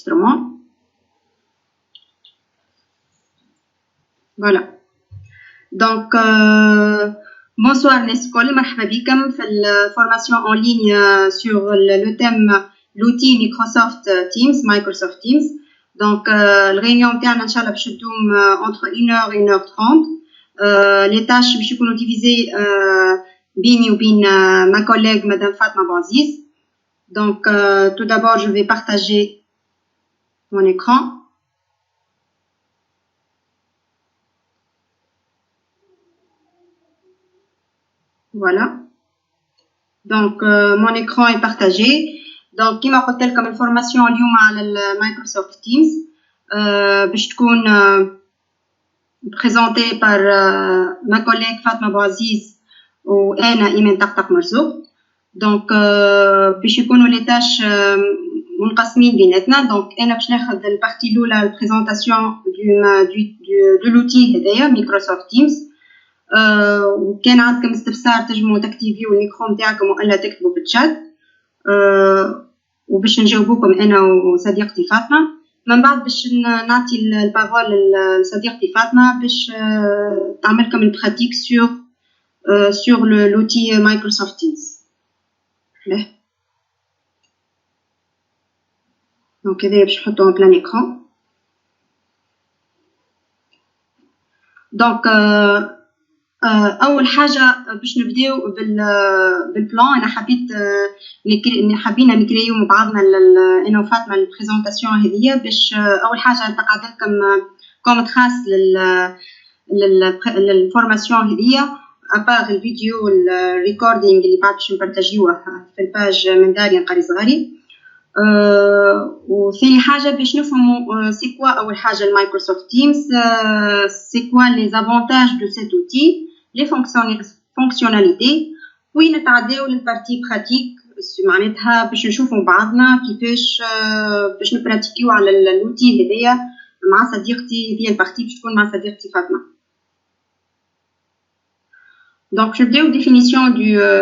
l'enregistrement. Voilà. Donc, bonsoir Nescol, مرحبا بكم في الفورماسيون en ligne sur le thème l'outil Microsoft Teams, Microsoft Teams. Donc, le réunion تاعنا إن شاء الله باش تدوم entre 1h et 1h30. Les tâches باش يكونوا divisées بيني وبين ma collègue Madame Fatma Bouaziz. Donc, tout d'abord, je vais partager mon écran. Voilà. Donc, mon écran est partagé. Donc, كما قلت لكم الفورماسيون اليوم على Microsoft Teams باش تكون présentée par ma collègue Fatma Bouaziz وأنا إيمان طقطق مرزوق. Donc, باش يكونوا les tâches منقسمين بيناتنا. Donc, أنا باش ناخذ البارتي الأولى البريزونطاسيون de l'outil هذايا Microsoft Teams. وكان عندكم استفسار تنجموا تكتيفيو الميكرو نتاعكم والا تكتبوا في الشات وباش نجاوبوكم انا وصديقتي فاطمه. من بعد باش نعطي البارول لصديقتي فاطمه باش تعمل لكم البراتيك sur l'outil Microsoft Teams. دونك هذا باش نحطوه en plein écran. دونك اول حاجه باش نبداو بالبلان. انا حابين نكريو مع بعضنا انا وفاطمه البريزونطاسيون هذه باش اول حاجه نقعد لكم كوم تراس للفورماسيون هذه ابار الفيديو الريكوردينغ اللي بعد باش نبارطاجيوه في الباج من داري نقري صغاري. وثاني حاجه باش نفهموا سي كوا اول حاجه المايكروسوفت تيمز سي كوا لي زافونتاج دو سيت اوتي لي فونكسيوناليتي وين نتعداو للبارتي براتيك معناتها باش نشوفوا بعضنا كيفاش باش نبراتيكيو على الاوتي هذايا مع صديقتي. هذه البارتي باش تكون مع صديقتي فاطمه. دونك نبداو ديفينيسيون دو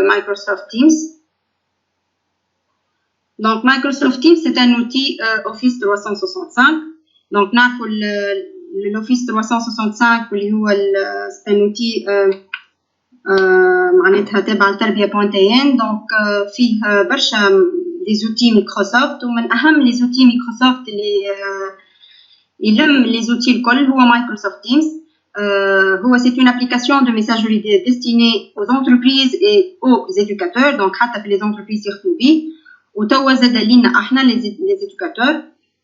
مايكروسوفت تيمز. Donc, Microsoft Teams, c'est un outil Office 365. Donc, l'Office 365, c'est un outil معناتها تابع لتربية.in. Donc, فيه برشا des outils Microsoft ومن أهم les outils Microsoft اللي يلم les outils الكل هو Microsoft Teams. C'est une application de messagerie destinée aux entreprises et aux éducateurs. Donc, حتى في les entreprises يخدموا بيه. وتوا زاد لينا احنا les éducateurs,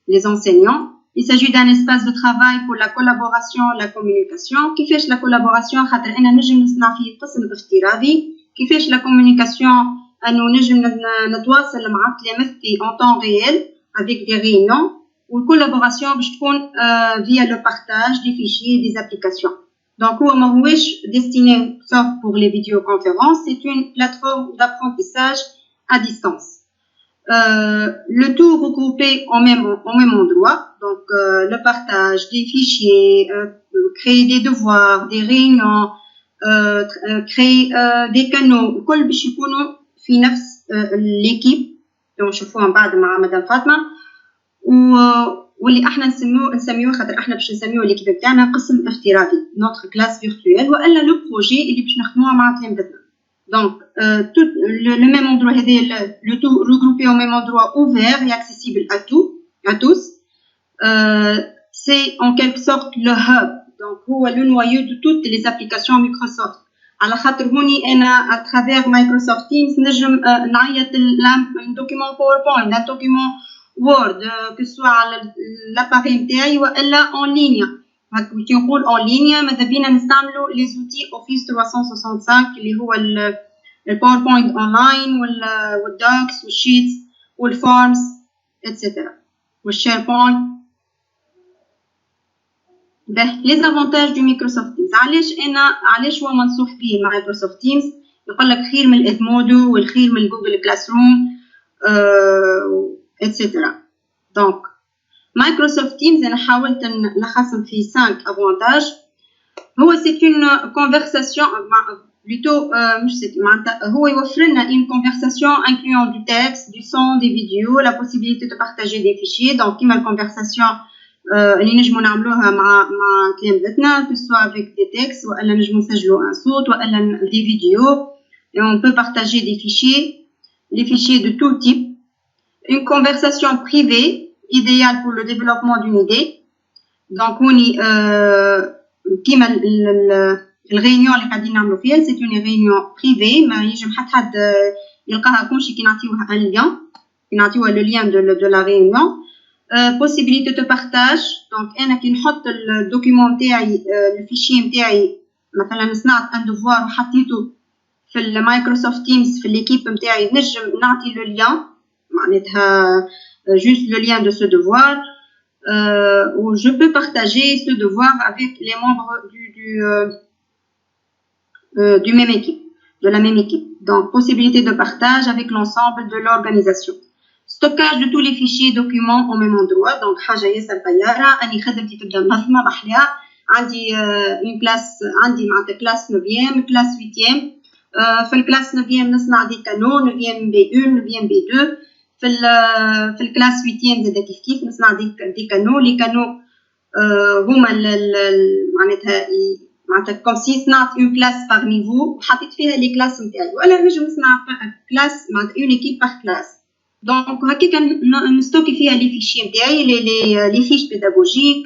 les enseignants. Il s'agit d'un espace de travail pour la collaboration, la communication. كيفاش la collaboration خاطر انا نجم نصنع فيه قسم افتراضي. كيفاش la communication انه نجم نتواصل مع تلامذتي en temps réel avec des réunions. والcollaboration باش تكون via le partage des fichiers des applications. Donc هو ماهوش destiné sauf pour les vidéoconférences. C'est une plateforme d'apprentissage à distance. Le tout regroupé au même endroit. Donc, le partage des fichiers, créer des devoirs, des réunions, créer des canaux. كل باش يكونوا في نفس l'équipe. Donc, نشوفوها من بعد مع مدام فاطمة. واللي احنا نسميوه خاطر احنا باش نسميوه l'équipe بتاعنا قسم افتراضي. notre classe virtuelle وإلا le projet اللي باش نخدموه مع تلامذتنا. Donc, tout le même endroit, le tout regroupé au même endroit ouvert et accessible à tous. C'est en quelque sorte le hub. Donc, c'est le noyau de toutes les applications Microsoft. على خاطر هوني أنا à travers Microsoft Teams نجم نعيط un document PowerPoint, un document Word, que ce soit على l'appareil نتاعي وإلا en ligne. كي نقول en ligne ماذا بينا نستعملوا les outils Office 365 اللي هو الباوربوينت اونلاين والدوكس والشيتس والفورمز اتسيتيرا والشيربوينت. به لي زافونتاج دو مايكروسوفت تيمز. علاش هو منصوح به مايكروسوفت تيمز؟ يقول لك خير من الادمودو والخير من جوجل كلاس روم اتسيتيرا. دونك مايكروسوفت تيمز انا حاولت نلخصهم في 5 افونتاج. هو سي اون كونفرساسيون plutôt مش معناتها هو يوفر لنا une conversation incluant du texte, du son, des vidéos, la possibilité de partager des fichiers. Donc كيما الconversation اللي نجمو نعملوها مع تلامذتنا que ce soit avec des textes ولا نجمو نسجلو un صوت ولا des vidéos, et on peut partager des fichiers, les fichiers de tout type. Une conversation privée idéale pour le développement d'une idée. Donc هوني كيما الريونيون اللي قاعدين نعملو فيها سي اون ريونيون بريفي، ما ينجم حد يلقاها كلشي كي نعطيوها ان لين، كي نعطيوها لو لين دو لا ريونيون. possibilité de partage. دونك انا كي نحط الدوكيومون نتاعي الفيشي نتاعي مثلا صنعت ان دوفوار وحطيته في المايكروسوفت تيمز في ليكيب نتاعي، نجم نعطي لو لين معناتها juste le lien de ce devoir, où je peux partager ce devoir avec les membres du même équipe, de la même équipe. Donc, possibilité de partage avec l'ensemble de l'organisation. Stockage de tous les fichiers documents au même endroit. Donc, حاجة ياسر طيارة. أني خدمتي تبدا منظمة محلية. عندي une classe، عندي معناتها classe 9e، classe 8e. في الكلاس 9e نصنع دي كانو 9e B1 9e B2. في الكلاس 8e زاد كيف نصنع دي كانو. لي كانو هما معناتها كوم سي صنعت اون كلاس باغ نيفو وحطيت فيها لي كلاس نتاعي، ولا نجم نصنع كلاس معناتها اون ايكيب باغ كلاس. دونك هكاك نستوكي فيها لي فيشي نتاعي، لي فيش بيداغوجيك،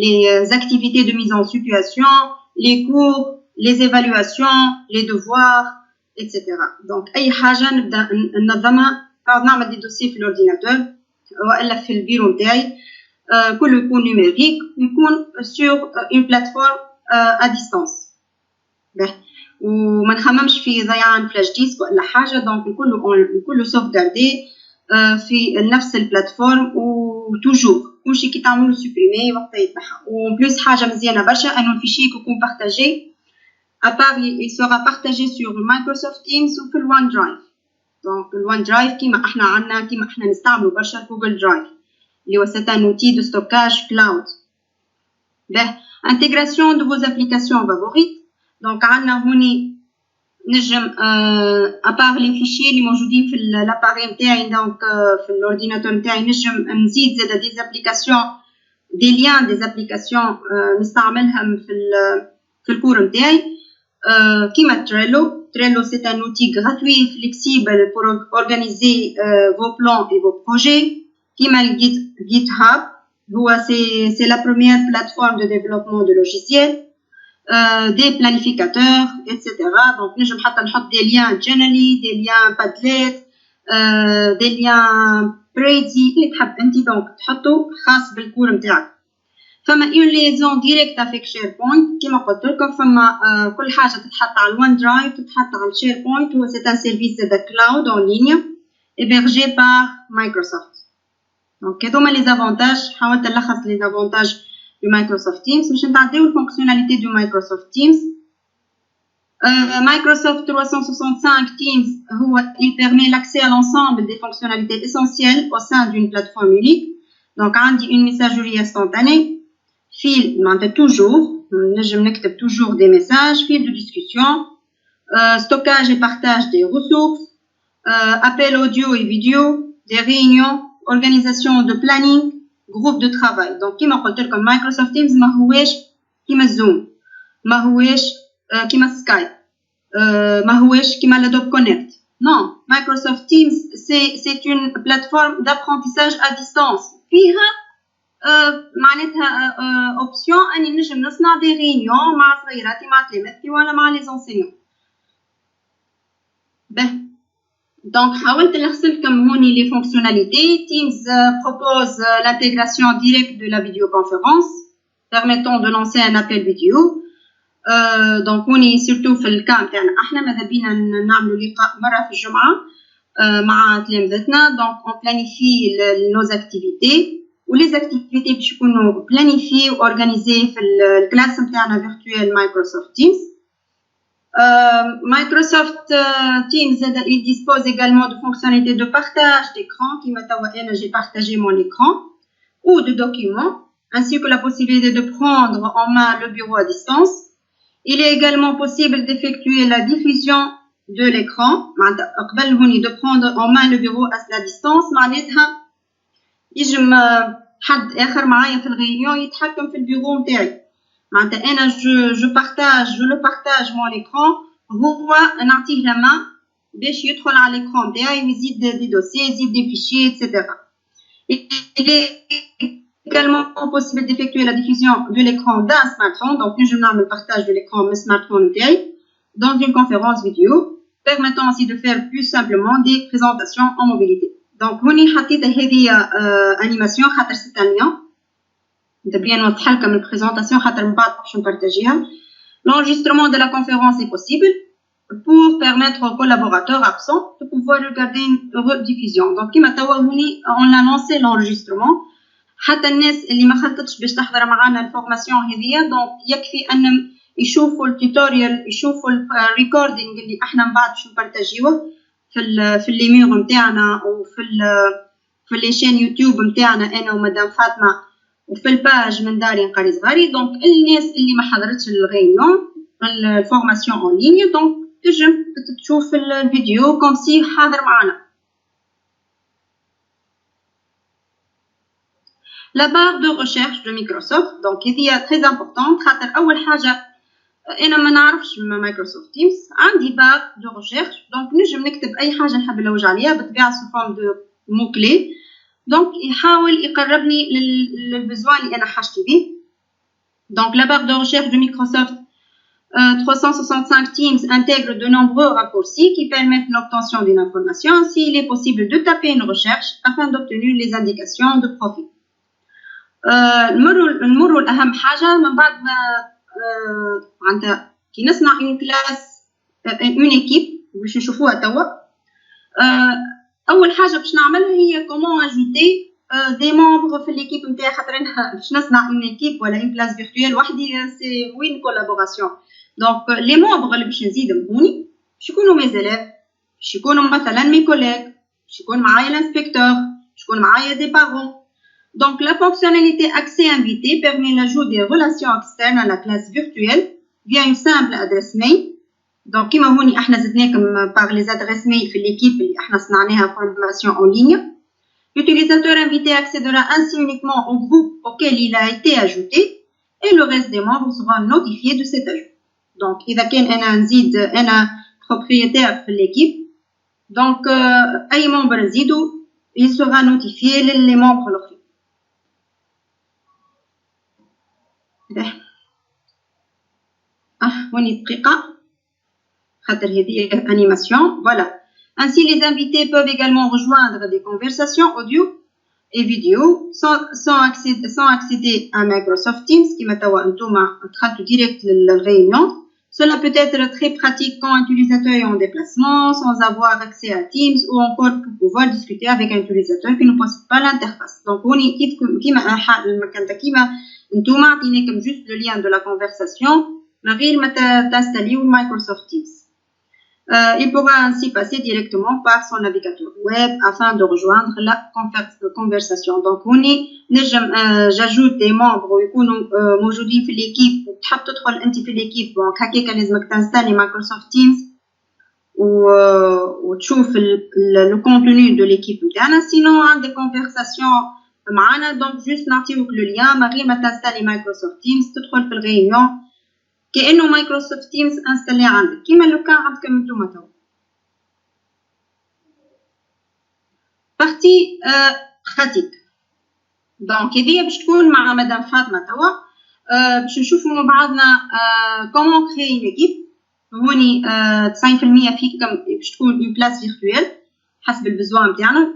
les activités de mise en situation, les cours, les évaluations, les devoirs, etc. Donc أي حاجة نبدأ ننظمها، نقعد نعمل دي دوسي في الأورديناتور وإلا في البيرو نتاعي، كله يكون نيميريك ويكون sur une plateforme à distance. وما نخممش في ضيعان فلاش ديسك ولا حاجة. دونك كله sauvegarder في نفس البلاتفورم وتوجور كلشي كي تعملو سوبريمي وقتها يتنحى. وبلوس حاجة مزيانة برشا أنو الفيشي يكون بارتاجي. À part, il sera partagé sur Microsoft Teams ou في OneDrive. Donc OneDrive كيما احنا عندنا، كيما احنا نستعملوا برشا Google Drive اللي هو c'est un outil de stockage cloud. Intégration de vos applications favorites. Donc عندنا هوني نجم à part les fichiers اللي موجودين في l'appareil نتاعي، donc في الأورديناتور نتاعي نجم نزيد زاد des applications، des liens des applications نستعملهم في الكور نتاعي. Kima Trello. Trello, c'est un outil gratuit et flexible pour organiser vos plans et vos projets. Kima GitHub, c'est la première plateforme de développement de logiciels, des planificateurs, etc. Donc, nous avons des liens Genially, des liens Padlet, des liens Prezi. Donc, تحطوا خاص بالكور نتاعك. فما اون ليزون ديريكت افيك شيربوينت كيما قلت لكم. فما كل حاجه تتحط على الون درايف تتحط على الشيربوينت. هو سي ان سيرفيس زاد كلاود اون لينيا hébergé par Microsoft. دونك هذوما لي زافونتاج. حاولت نلخص لي زافونتاج دو مايكروسوفت تيمز باش نتعداو الفونكسيوناليتي دو مايكروسوفت تيمز. Microsoft 365 Teams il permet l'accès à l'ensemble des fonctionnalités essentielles au sein d'une plateforme unique. Donc عندي une messagerie instantanée، fil toujours, نجم نكتب toujours des messages, fil de discussion, stockage et partage des ressources, appel audio et vidéo, des réunions, organisation de planning, groupe de travail. Donc كيما قلت لكم Microsoft Teams ما هواش كيما Zoom، ما هواش كيما Skype، ما هواش كيما Adobe Connect. Non, Microsoft Teams c'est une plateforme d'apprentissage à distance. فيها معناتها اوبسيون اني نجم نصنع دي ريونيون مع صغيراتي مع تلامذتي ولا مع لي زونسيون. دونك حاولت نلخص لكم هوني لي فونكسيوناليتي. Teams propose l'intégration directe de la vidéoconférence permettant de lancer un appel vidéo. دونك هوني سورتو في الكام تاعنا احنا ماذا بينا نعملوا لقاء مره في الجمعه مع تلامذتنا. دونك on planifie nos activités ولي زاكتيفيتي باش يكونوا بلانيفي واورغانيزي في الكلاس نتاعنا فيرتوال مايكروسوفت تيمز. Microsoft Teams il dispose également de fonctionnalités de partage d'écran كيما توا انا j'ai partagé mon écran ou de documents, ainsi que la possibilité de prendre en main le bureau à distance. Il est également possible d'effectuer la diffusion de l'écran. قبل هوني de prendre en main le bureau à la distance معناتها يجم حد آخر معايا في الغيونيون يتحكم في البيرو متاعي. معناتها أنا je le partage mon écran هو نعطيه la main باش يدخل على l'écran متاعي ويزيد des dossiers يزيد des fichiers etc. Il est également possible d'effectuer la diffusion de l'écran d'un smartphone. Donc, nous avons le partage de l'écran de smartphone dans une conférence vidéo, permettant aussi de faire plus simplement des présentations en mobilité. Donc, vous avez animation, c'est un lien. De bien notre comme une présentation, l'enregistrement de la conférence est possible pour permettre aux collaborateurs absents de pouvoir regarder une rediffusion. Donc, on a lancé l'enregistrement. حتى الناس اللي ما خلطتش باش تحضر معنا الفورماسيون هذيا دونك يكفي ان يشوفوا التوتوريال يشوفوا الريكوردينغ اللي احنا من بعد باش نبارطاجيوه في لي ميغ نتاعنا وفي لي شين يوتيوب نتاعنا انا ومدام فاطمه وفي الباج من داري نقري صغاري. دونك الناس اللي ما حضرتش الغينيون الفورماسيون اون ليني دونك تنجم تشوف الفيديو كوم سي حاضر معنا. La barre de recherche de Microsoft, donc il est très importante. أول حاجة أنا ما نعرفش Microsoft Teams عندي barre de recherche donc نجم نكتب أي حاجة نحب نلوج عليها بالطبيعة sous forme de mots clés donc يحاول يقربني للبزوان اللي أنا حاجتي بيه. Donc la barre de recherche de Microsoft 365 Teams intègre de nombreux raccourcis qui permettent l'obtention d'une information. S'il est possible de taper une recherche afin d'obtenir les indications de profil. نمروا الأهم حاجة من بعد ما معناتها كي نصنع اون كلاس اون ايكيب باش نشوفوها توا. أول حاجة باش نعملها هي كومون اجوتي دي ممبر في ليكيب نتاعي خاطر أنا باش نصنع اون ايكيب ولا اون كلاس فيرتويال وحدي سي وين كولابوراسيون. دونك لي ممبر اللي باش نزيدهم هوني باش يكونوا مي زيليف باش يكونوا مثلا مي كوليغ باش يكون معايا الانسبكتور باش يكون معايا دي بارون. Donc, la fonctionnalité accès invité permet l'ajout des relations externes à la classe virtuelle via une simple adresse mail. Donc, كما هوني احنا زدناكم par les adresses mail في l'équipe اللي احنا صنعناها formation en ligne. L'utilisateur invité accédera ainsi uniquement au groupe auquel il a été ajouté et le reste des membres sera notifié de cet ajout. Donc, إذا كان أنا نزيد أنا propriétaire في l'équipe donc أي membre نزيدو il sera notifié les membres الآخرين. هوني دقيقة خاطر هذه animation. Voilà. Ainsi, les invités peuvent également rejoindre des conversations audio et vidéo sans accéder à Microsoft Teams qui maintenant انتوما دخلتوا direct للréunion. Cela peut être très pratique quand un utilisateur est en déplacement sans avoir accès à Teams ou encore pour pouvoir discuter avec un utilisateur qui ne possède pas l'interface. Donc هوني كيما المكان كيما انتوما عطيناكم juste le lien de la conversation من غير ما تنستاليو Microsoft Teams. Il pourra ainsi passer directement par son navigateur web afin de rejoindre la conversation. Donc, j'ajoute des membres ويكونوا موجودين في l'équipe وتحب تدخل أنت في l'équipe. Donc, هكاك لازمك تنستالي Microsoft Teams وتشوف le contenu de l'équipe نتاعنا. Sinon, عندك conversation معنا donc juste نعطيوك le lien من غير ما تنستالي Microsoft Teams تدخل في الغيونيون كأنه مايكروسوفت تيمز انستالي عندك كيما لو كان عندكم نتوما توا. بارتي براتيك دونك هذيا باش تكون مع مدام فاطمه توا باش نشوفوا مع بعضنا كومون كريي ليكيب. هوني 90% فيكم باش تكون اون بلاس فيرتويال حسب البزوان نتاعنا.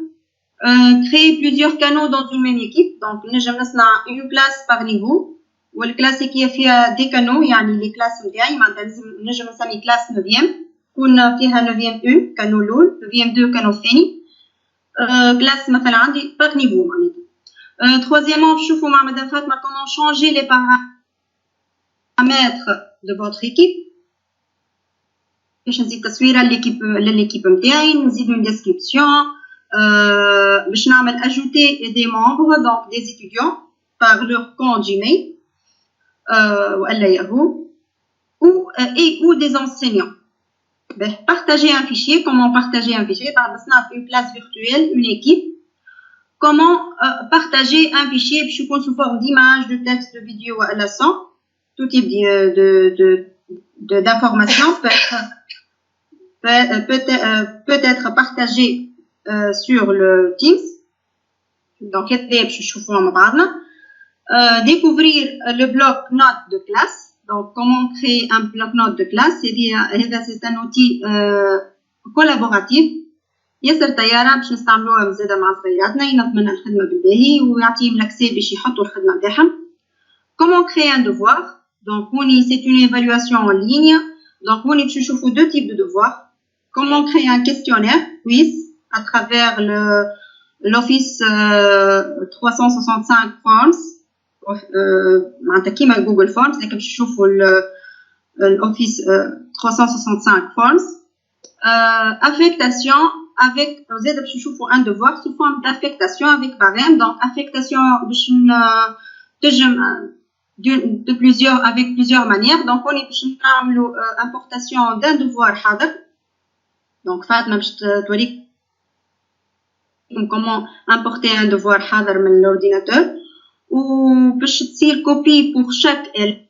créer plusieurs canaux dans une même équipe. Donc نجم نصنع une classe par niveau والكلاسيكيه فيها دي كانو يعني لي كلاس نتاعي معناتها نجم نسمي كلاس 9 كون فيها 9 1 كانو الاول 9 2 كانو الثاني كلاس مثلا عندي باغ نيفو معناتها. troisièmement نشوفوا مع مدام فاطمه كومون changer les paramètres de votre équipe باش نزيد تصويره لليكيب نتاعي نزيد une description باش نعمل ajouter des membres donc des étudiants par leur compte Gmail ولا ياهو. ou des enseignants. Partager un fichier, comment partager un fichier? Par exemple, une classe virtuelle, une équipe. Comment partager un fichier sous forme d'image, de texte, de vidéo à la son, tout type d'informations peut être partagé sur le Teams. Donc, découvrir le bloc-notes de classe. Donc, comment créer un bloc-notes de classe? C'est un outil collaboratif. ياسر طياره باش نستعملوها زاده مع صغيراتنا ينظم لنا الخدمه بالباهي ويعطيهم لاكسي باش يحطوا الخدمه نتاعهم. Comment créer un devoir? Donc c'est une évaluation en ligne. Donc on باش نشوفوا deux types de devoirs. Comment créer un questionnaire quiz à travers l'Office 365 Forms معناتها كيما Google Forms لكن باش نشوفوا l'Office 365 Forms. Affectation avec vous êtes un devoir sous forme d'affectation avec barème. Donc affectation de plusieurs avec plusieurs manières. Donc on est importation d'un devoir حاضر. Donc Fatma باش توريك comment importer un devoir حاضر من l'ordinateur ou باش تصير copie pour chaque élève.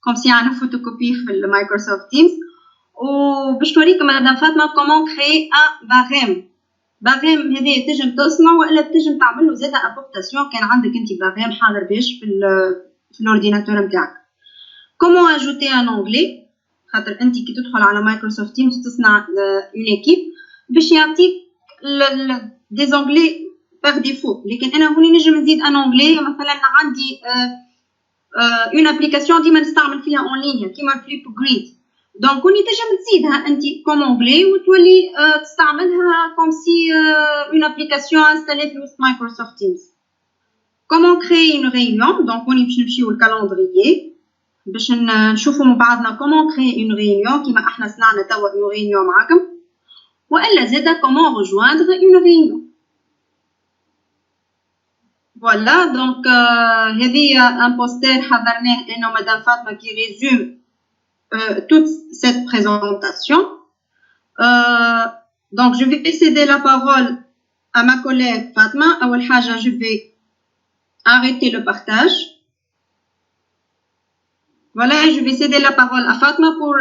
Comme si on a une photocopie sur le Microsoft Teams. وباش نوريكم مدام فاطمه comment créer un barème. barème هذا تنجم تصنعه ولا تنجم تعمل له زاده ابورتاسيون كان عندك انت barème حاضر باش في الاورديناتور نتاعك. comment ajouter un onglet خاطر انت كي تدخل على مايكروسوفت تيمز تصنع une équipe باش يعطيك des onglets par défaut. لكن انا هوني نجم نزيد un onglet مثلا عندي une application ديما نستعمل فيها en ligne كيما Flipgrid. دونك وني تنجم تزيدها انت كوم اونغلي وتولي تستعملها كوم سي اون ابليكاسيون انستالي في وسط مايكروسوفت تيمز. كومون كريي اون ريونيون. دونك وني باش نمشيو للكالندريي باش نشوفوا مع بعضنا كومون كريي اون ريونيون كيما احنا صنعنا توا اون ريونيون معاكم والا زاده كومون ريجواندر اون ريونيون. فوالا دونك هذه ان بوستر حضرناه انا ومدام فاطمه كي ريزوم toute cette présentation. Donc, je vais céder la parole à ma collègue Fatma. أول حاجة, je vais arrêter le partage. Voilà, je vais céder la parole à Fatma pour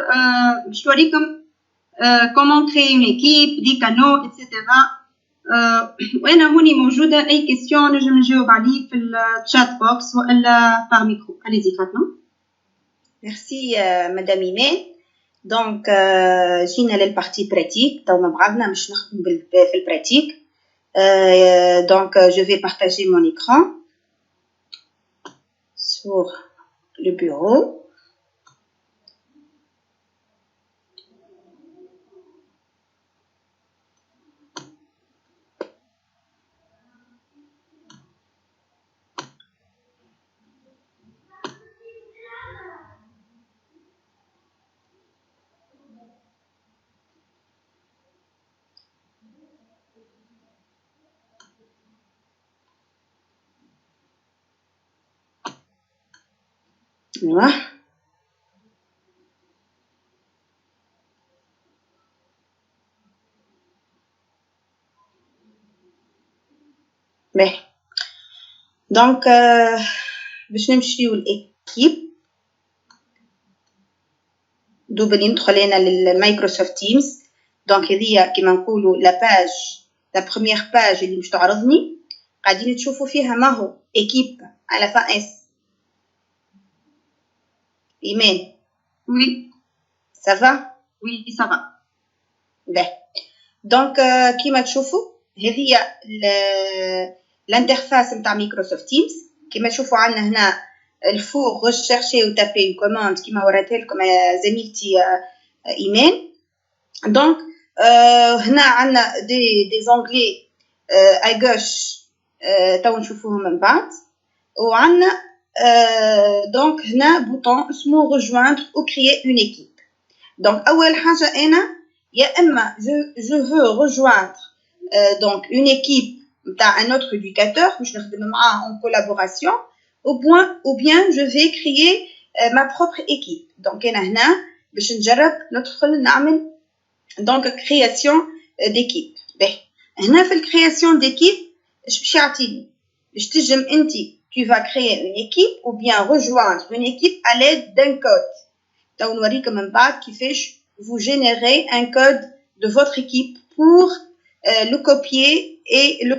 comment créer une équipe, des canaux, etc. وأنا هوني موجودة أي question نجم نجاوب عليه في الchat box وإلا par micro. Allez-y Fatma. Merci Madame Imen. Donc جينا للبارتي براتيك تو مع بعضنا باش نخدموا في البراتيك. Donc je vais partager mon écran sur le bureau. Voilà. Mais donc باش نمشيو للإيكيب دوبلي ندخل هنا للمايكروسوفت تيمز. دونك هذه كيما نقولوا لا باج لا بروميير باج اللي باش تعرضني قاعدين تشوفوا فيها ما هو إيكيب على فا اس. Imen. Oui. Ça va? Oui, ça va. Bien. Donc, كيما تشوفوا هذه l'interface نتاع Microsoft Teams. كيما تشوفوا عندنا هنا الفوق rechercher ou taper une commande كيما وريتها لكم زميلتي إيمان. Donc, هنا عندنا des onglets à gauche تو نشوفوهم من بعد. وعندنا donc هنا bouton اسمه rejoindre ou créer une équipe. Donc أول حاجة أنا يا إما je veux rejoindre donc une équipe نتاع un autre éducateur باش نخدم معاه en collaboration ou bien je vais créer ma propre équipe. Donc أنا هنا باش نجرب ندخل نعمل donc création d'équipe. باهي هنا في الكرياسيون d'équipe اش باش يعطيني باش تنجم انت tu vas créer une équipe ou bien rejoindre une équipe à l'aide d'un code. تو نوريكم من بعد كيفاش vous générez un code de votre équipe pour le copier et le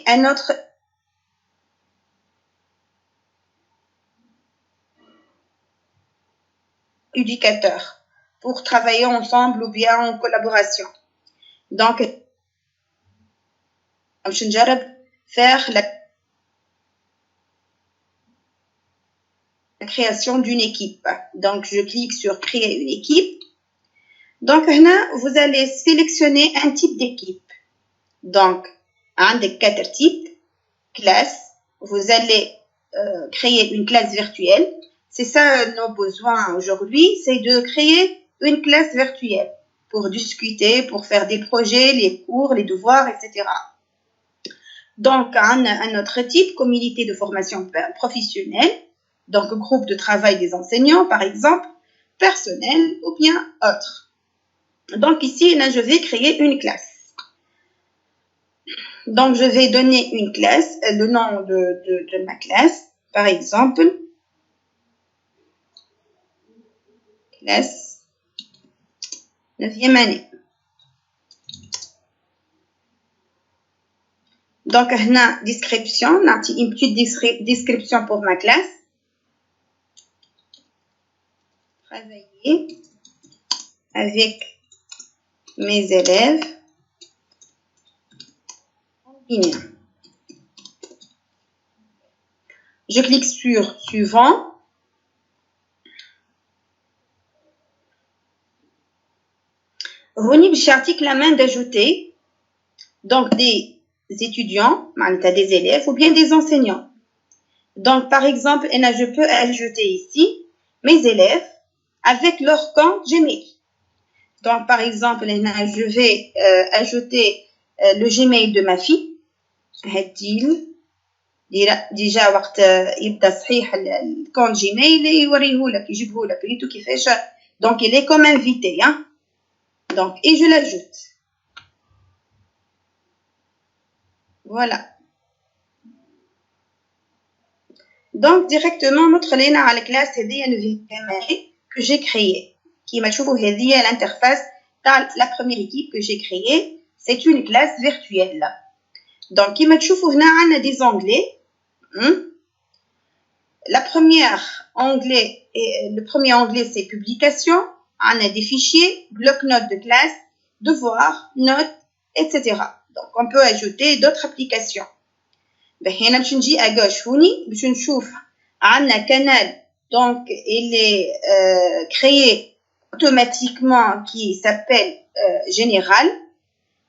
un autre éducateur pour travailler ensemble ou bien en collaboration. Donc, je vais faire la création d'une équipe. Donc, je clique sur créer une équipe. Donc, là, vous allez sélectionner un type d'équipe. Donc, un des 4 types, classe. Vous allez créer une classe virtuelle. C'est ça nos besoins aujourd'hui, c'est de créer une classe virtuelle pour discuter, pour faire des projets, les cours, les devoirs, etc. Donc, un autre type, communauté de formation professionnelle. Donc, groupe de travail des enseignants, par exemple, personnel ou bien autre. Donc, ici, là, je vais créer une classe. Donc, je vais donner une classe, le nom de ma classe, par exemple, classe 9e année. Donc, là, description, une petite description pour ma classe. Travailler avec mes élèves en ligne. Je clique sur suivant. Rony Bichartik la main d'ajouter donc des étudiants, des élèves ou bien des enseignants. Donc, par exemple, je peux ajouter ici mes élèves avec leur compte Gmail. Donc, par exemple, je vais ajouter le Gmail de ma fille. Déjà, وقت يبدأ صحيح الكونت جيميل يوريهولك يجيبهولك ريتو كيفاش. Donc, il est comme invité, hein. Donc, et je l'ajoute. Voilà. Donc, directement, notre lien à la classe que j'ai créée. Qui m'a choisi l'interface dans la première équipe que j'ai créée. C'est une classe virtuelle. Donc, qui m'a choisi on a des onglets. Le premier onglet, c'est publication. On a des fichiers, bloc-notes de classe, devoirs, notes, etc. Donc, on peut ajouter d'autres applications. هنا باش نجي à gauche هوني باش نشوف عندنا canal donc il est créé automatiquement qui s'appelle général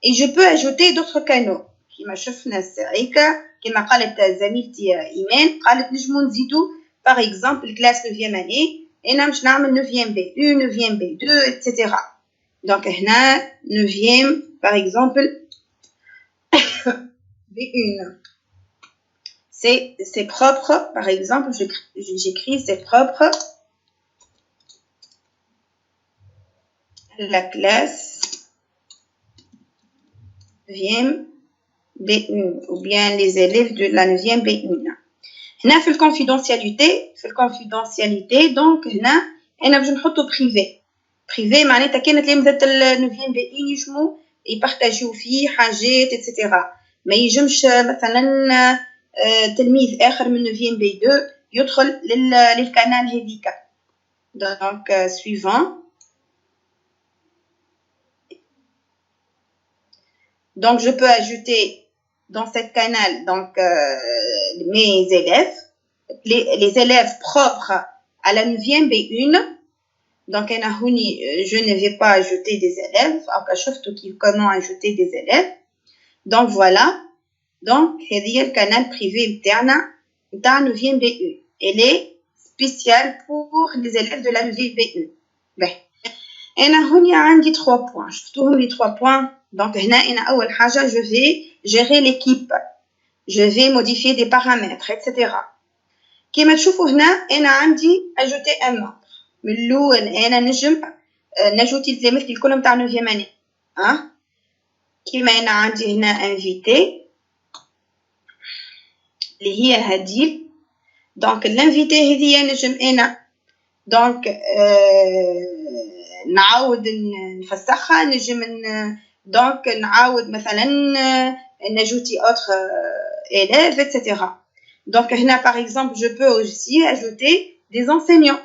et je peux ajouter d'autres canaux كما شفنا الساعيكة كما قالت زميلتي إيمان قالت نجمو نزيدو par exemple classe 9e année هنا باش نعمل 9e B1 9e B2 etc. donc هنا 9e par exemple B1 c'est propre, par exemple, j'écris c'est propre la classe 9e B1 ou bien les élèves de la 9e B1. هنا في الconfidentialité donc هنا باش نحطو privé معناتها كانت لمدة ال 9e B1 يجمو يبارطاجيو فيه حاجات etc. ما يجمش مثلا تلميذ آخر من 9e B2 يدخل للكانال هذيك. donc suivant. Donc je peux ajouter dans cette canal donc mes élèves, les élèves propres à la 9e B1. donc أنا هوني je ne vais pas ajouter des élèves. أو شفتوا كيف comment ajouter des élèves. donc voilà. donc هذه الكانال بريفي بتاعنا بتاع 9e B1. elle est spéciale pour les élèves de la 9e B1. باهي أنا هوني عندي 3 points. شفتوهم لي 3 points. donc هنا أنا أول حاجة je vais gérer l'équipe, je vais modifier des paramètres etc. كما تشوفوا هنا أنا عندي ajouter un membre. من الأول أنا نجم نجوتي التلاميذ الكل متاع 9e année. كما أنا عندي هنا invité اللي هي هديل. donc الانفيتي هذه نجم أنا donc نعاود نفسخها. نجم donc نعاود مثلا نجوتي autre élève etc. donc هنا par exemple je peux aussi ajouter des enseignants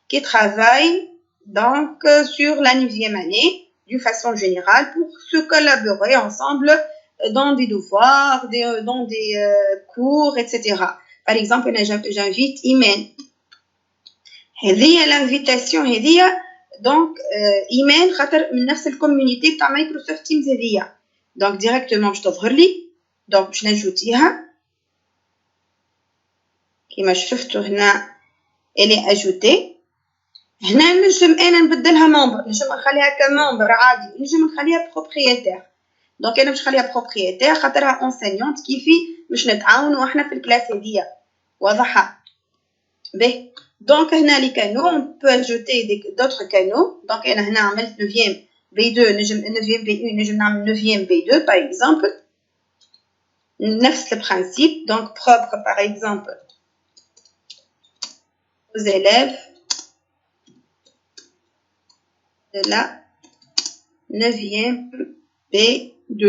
qui travaillent donc sur la 9e année d'une façon générale pour se collaborer ensemble dans des devoirs, dans des cours etc. par exemple j'invite Imen. هذه l'invitation هذه donc إيمان خاطر من نفس الكوميونيتي بتاع مايكروسوفت تيمز هذيا. donc directement باش تظهر لي. donc باش نجوتيها كيما شفتوا هنا اللي اجوتي. هنا نجم انا نبدلها ممبر، نجم نخليها كممبر عادي، نجم نخليها بروبريتير. دونك انا باش نخليها بروبريتير خاطرها انسينيونت كيفي باش نتعاونوا احنا في الكلاس هذيا. واضحه؟ باهي. دونك هنا لي كانو اون بو اجوتي دوطخ كانو. دونك انا هنا عملت 9e B2 نجم 9e B1 نجم نعمل 9e B2 باغ اكزومبل. نفس البرانسيب. دونك propre par exemple aux élèves de la 9e B2.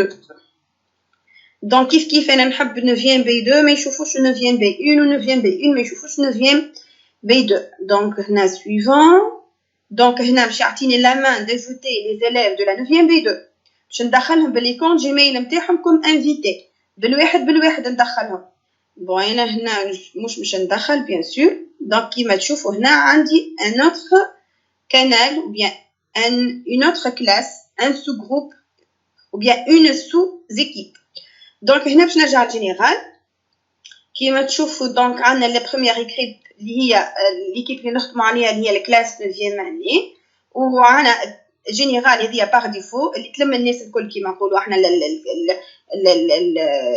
donc كيف انا نحب 9e B2 ما يشوفوش 9e B1 و 9e B1 ما يشوفوش 9e B2. donc هنا suivant. donc هنا باش يعطيني la main d'ajouter les élèves de la 9e B2 باش ندخلهم باللي كونت جيميل نتاعهم كوم انفيتي بالواحد ندخلهم. بون انا هنا مش باش ندخل بيان سور. donc كيما تشوفوا هنا عندي un autre canal ou bien une autre classe, un sous-groupe ou bien une sous-équipe. donc هنا باش نرجع للجينيرال. كيما تشوفوا donc عندنا لا بروميير ايكيب اللي هي ليكيب اللي نخدموا عليها اللي هي الكلاس 9e année. وعندنا جينيرال هذه بار ديفو اللي تلم الناس الكل كيما نقولوا احنا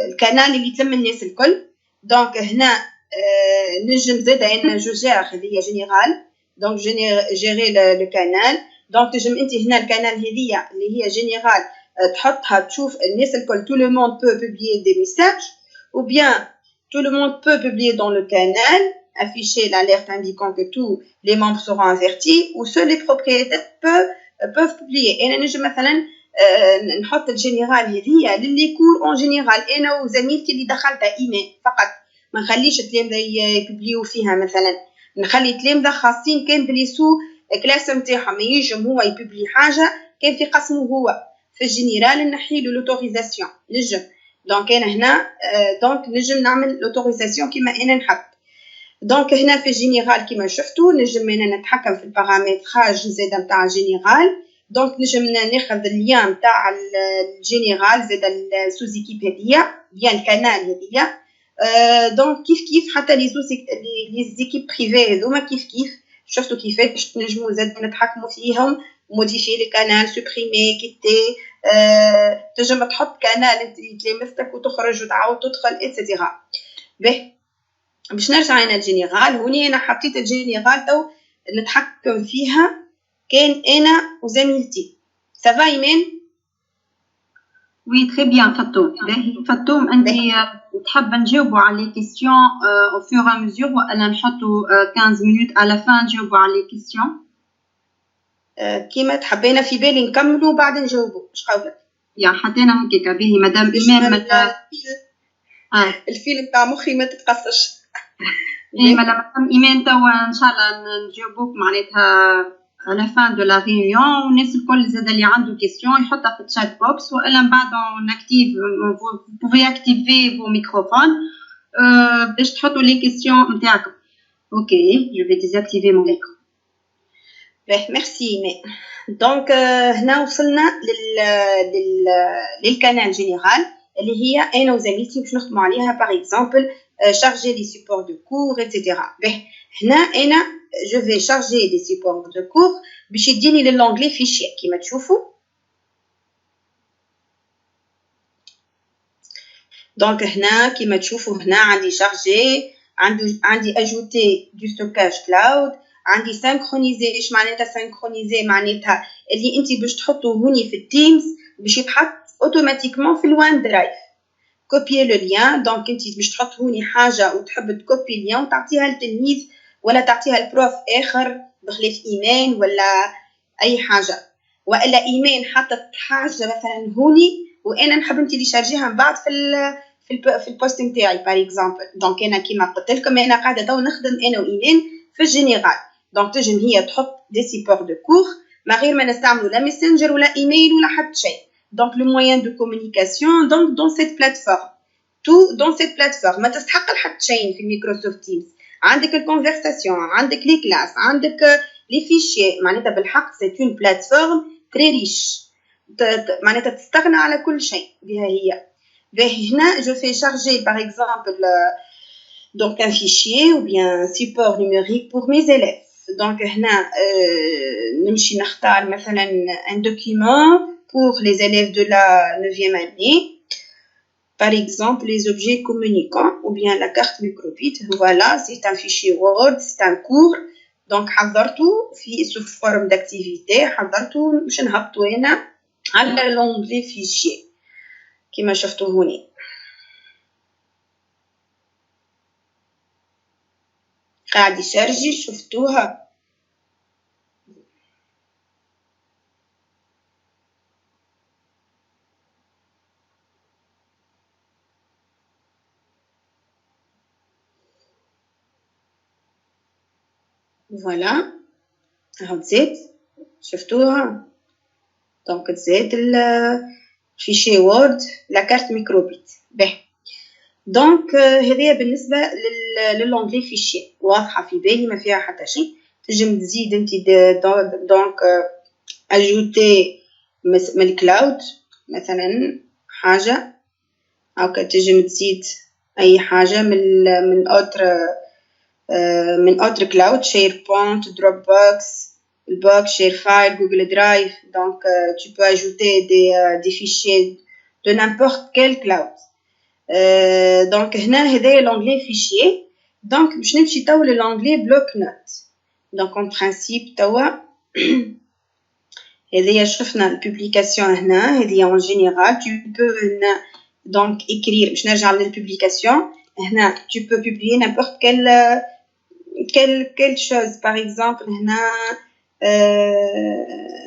الكانال اللي تلم الناس الكل. donc هنا نجم زاد عندنا جوجير هذه جينيرال. donc جيري لو كانال. donc نجم انت هنا الكانال هذه اللي هي جينيرال تحطها تشوف الناس الكل. tout le monde peut publier des messages ou bien tout le monde peut publier dans le canal, afficher l'alerte indiquant que tous les membres seront avertis ou seuls les propriétaires peuvent publier. انا نجم مثلا نحط الجينيرال هذه للي كور اون جينيرال انا وزميلتي اللي دخلتها ايمان فقط. ما نخليش التلامذه يبليو فيها مثلا. نخلي التلامذه خاصين كان بلي سو كلاس نتاعهم ينجم هو يبلي حاجه كان في قسمه هو في الجينيرال نحي له لوتوريزاسيون نجم. دونك انا هنا دونك نجم نعمل لوتوريزاسيون كيما انا نحب. دونك هنا في الجينيرال كيما شفتوا نجم انا نتحكم في البارامتراج زاد نتاع الجينيرال. دونك نجم ناخذ اللين نتاع الجينيرال زاد السوزيكيب هذيا بيان الكانال هذيا. دونك كيف حتى لي زيكيب بريفي هذوما كيف شفتوا كيفاش نجموا زاد نتحكموا فيهم. موديفي لي كانال سوبريمي كيتي تنجم تحط كانال تلامذتك وتخرج وتعاود تدخل اتسيتيرا. باهي باش نرجع انا الجينيرال. هوني انا حطيت الجينيرال تو نتحكم فيها كان انا وزميلتي. سافا ايمان؟ وي تري بيان فاطوم. باهي فاطوم انت تحب نجاوبوا على لي كيسيون او فور ا ميزور ولا نحطوا 15 مينوت على فان نجاوبوا على لي كيسيون؟ كيما تحبينا في بالي نكملوا بعد نجاوبوا. اش قولك؟ يا حطينا هكاك. باهي مدام ايمان الفيل نتاع مخي ما تتقصش. Et madame Imen توا ان شاء الله نجاوبوك معناتها à la fin de la réunion والناس الكل زاد اللي عنده question يحطها في الشات بوكس والا من بعد on active vous pouvez activer vos microphones باش تحطوا les questions نتاعكم. OK, je vais désactiver mon micro. Merci. Donc هنا وصلنا للcanal général اللي هي انا وزميلتي باش نخدموا عليها par exemple charger des supports de cours etc. هنا انا je vais charger des supports de cours باش يديني للانجلي fichier كيما تشوفوا. دونك هنا كيما تشوفوا هنا عندي charger عندي ajouter du stockage cloud عندي synchroniser. ايش معناتها synchroniser؟ معناتها اللي انت باش تحطوه هوني في التيمز باش يتحط اوتوماتيكمون في الوان درايف. كوبيي لو لين دونك انت باش تحط هوني حاجه وتحب تكوبي اللين وتعطيها للتلميذ ولا تعطيها لبروف اخر بخلاف ايمان ولا اي حاجه والا ايمان حطت حاجه مثلا هوني وانا نحب انت اللي شارجيها من بعد في البوست نتاعي باغ اكزومبل. دونك انا كيما قلت لكم انا قاعده تو نخدم انا وايمان في الجينيرال. دونك تنجم هي تحط دي سيبور دو كور ما غير ما نستعملوا لا ميسنجر ولا ايميل ولا حتى شيء. دونك لو موين دو كومونيكاسيون دونك دون سيت بلاتفورم تو دون سيت بلاتفورم ما تستحق لحد شيء في مايكروسوفت تيمز. عندك الكونفرساسيون عندك لي كلاس عندك لي فيشي معناتها بالحق سي اون بلاتفورم تري ريش معناتها تستغنى على كل شيء بها هي. هنا je fais charger par exemple donc un fichier ou bien un support numérique pour mes élèves. Donc هنا نمشي نختار مثلا un document pour les élèves de la 9e année. Par exemple, les objets communicants ou bien la carte microbit. Voilà, c'est un fichier Word, c'est un cours. Donc, حضرته في sous forme d'activité. حضرته باش نهبطو هنا على l'onglet fichier كما شفتوا هوني. قاعد يشارجي شفتوها. فوالا اهو تزيد شفتوها. دونك تزيد الفيشي وورد لا كارت ميكروبيت. باهي دونك هذه بالنسبه للونجلي فيشي واضحه في بالي ما فيها حتى شيء. تنجم تزيد انت دونك اجوتي من الكلاود مثلا حاجه او تنجم تزيد اي حاجه من اوتر كلاود شير بوينت دروب بوكس البوكس شير فايل جوجل درايف. donc tu peux ajouter des fichiers de n'importe quel cloud. donc هنا هذايا l'onglet fichier. donc باش نمشي توا للonglet bloc note. donc en principe توا هذايا شفنا البوبليكاسيون هنا هذه en général tu peux هنا donc écrire باش نرجع للبوبليكاسيون هنا tu peux publier n'importe quelle chose. par exemple هنا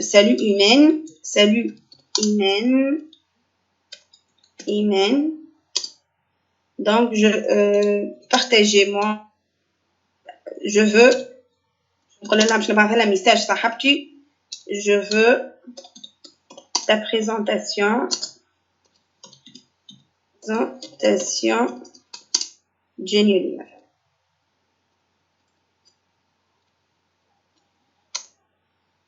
salut Imen. donc je partagez-moi je veux نقول لها باش نبعث لها ميساج صاحبتي je veux ta présentation Genially.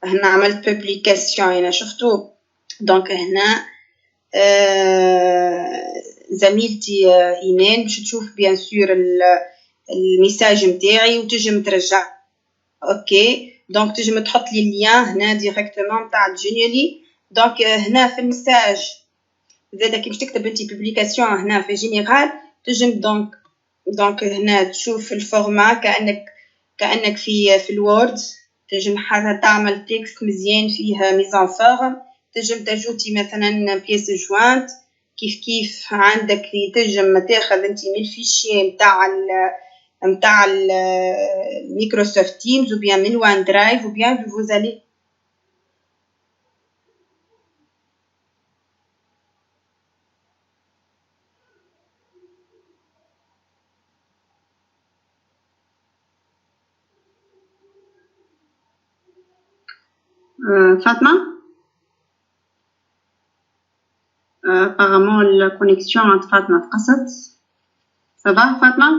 هنا عملت publication هنا شفتوا. دونك هنا زميلتي ايمان باش تشوف بيان سور الميساج نتاعي وتجم ترجع. اوكي دونك تجم تحط لي اللين هنا ديريكتومون تاع جينيالي. دونك هنا في الميساج زاده كي باش تكتب انت publication هنا في جينيرال تجم دونك هنا تشوف الفورما كأنك في الوورد. تنجم حتى تعمل تكست مزيان فيه ميزان فورم. تنجم تجوتي مثلا بيس جوانت كيف عندك تنجم تاخذ انت من الفيشي نتاع مايكروسوفت تيمز وبيان من وان درايف وبيان vous allez Fatma? Apparemment, la connexion entre Fatma et Qassat. Ça va, Fatma?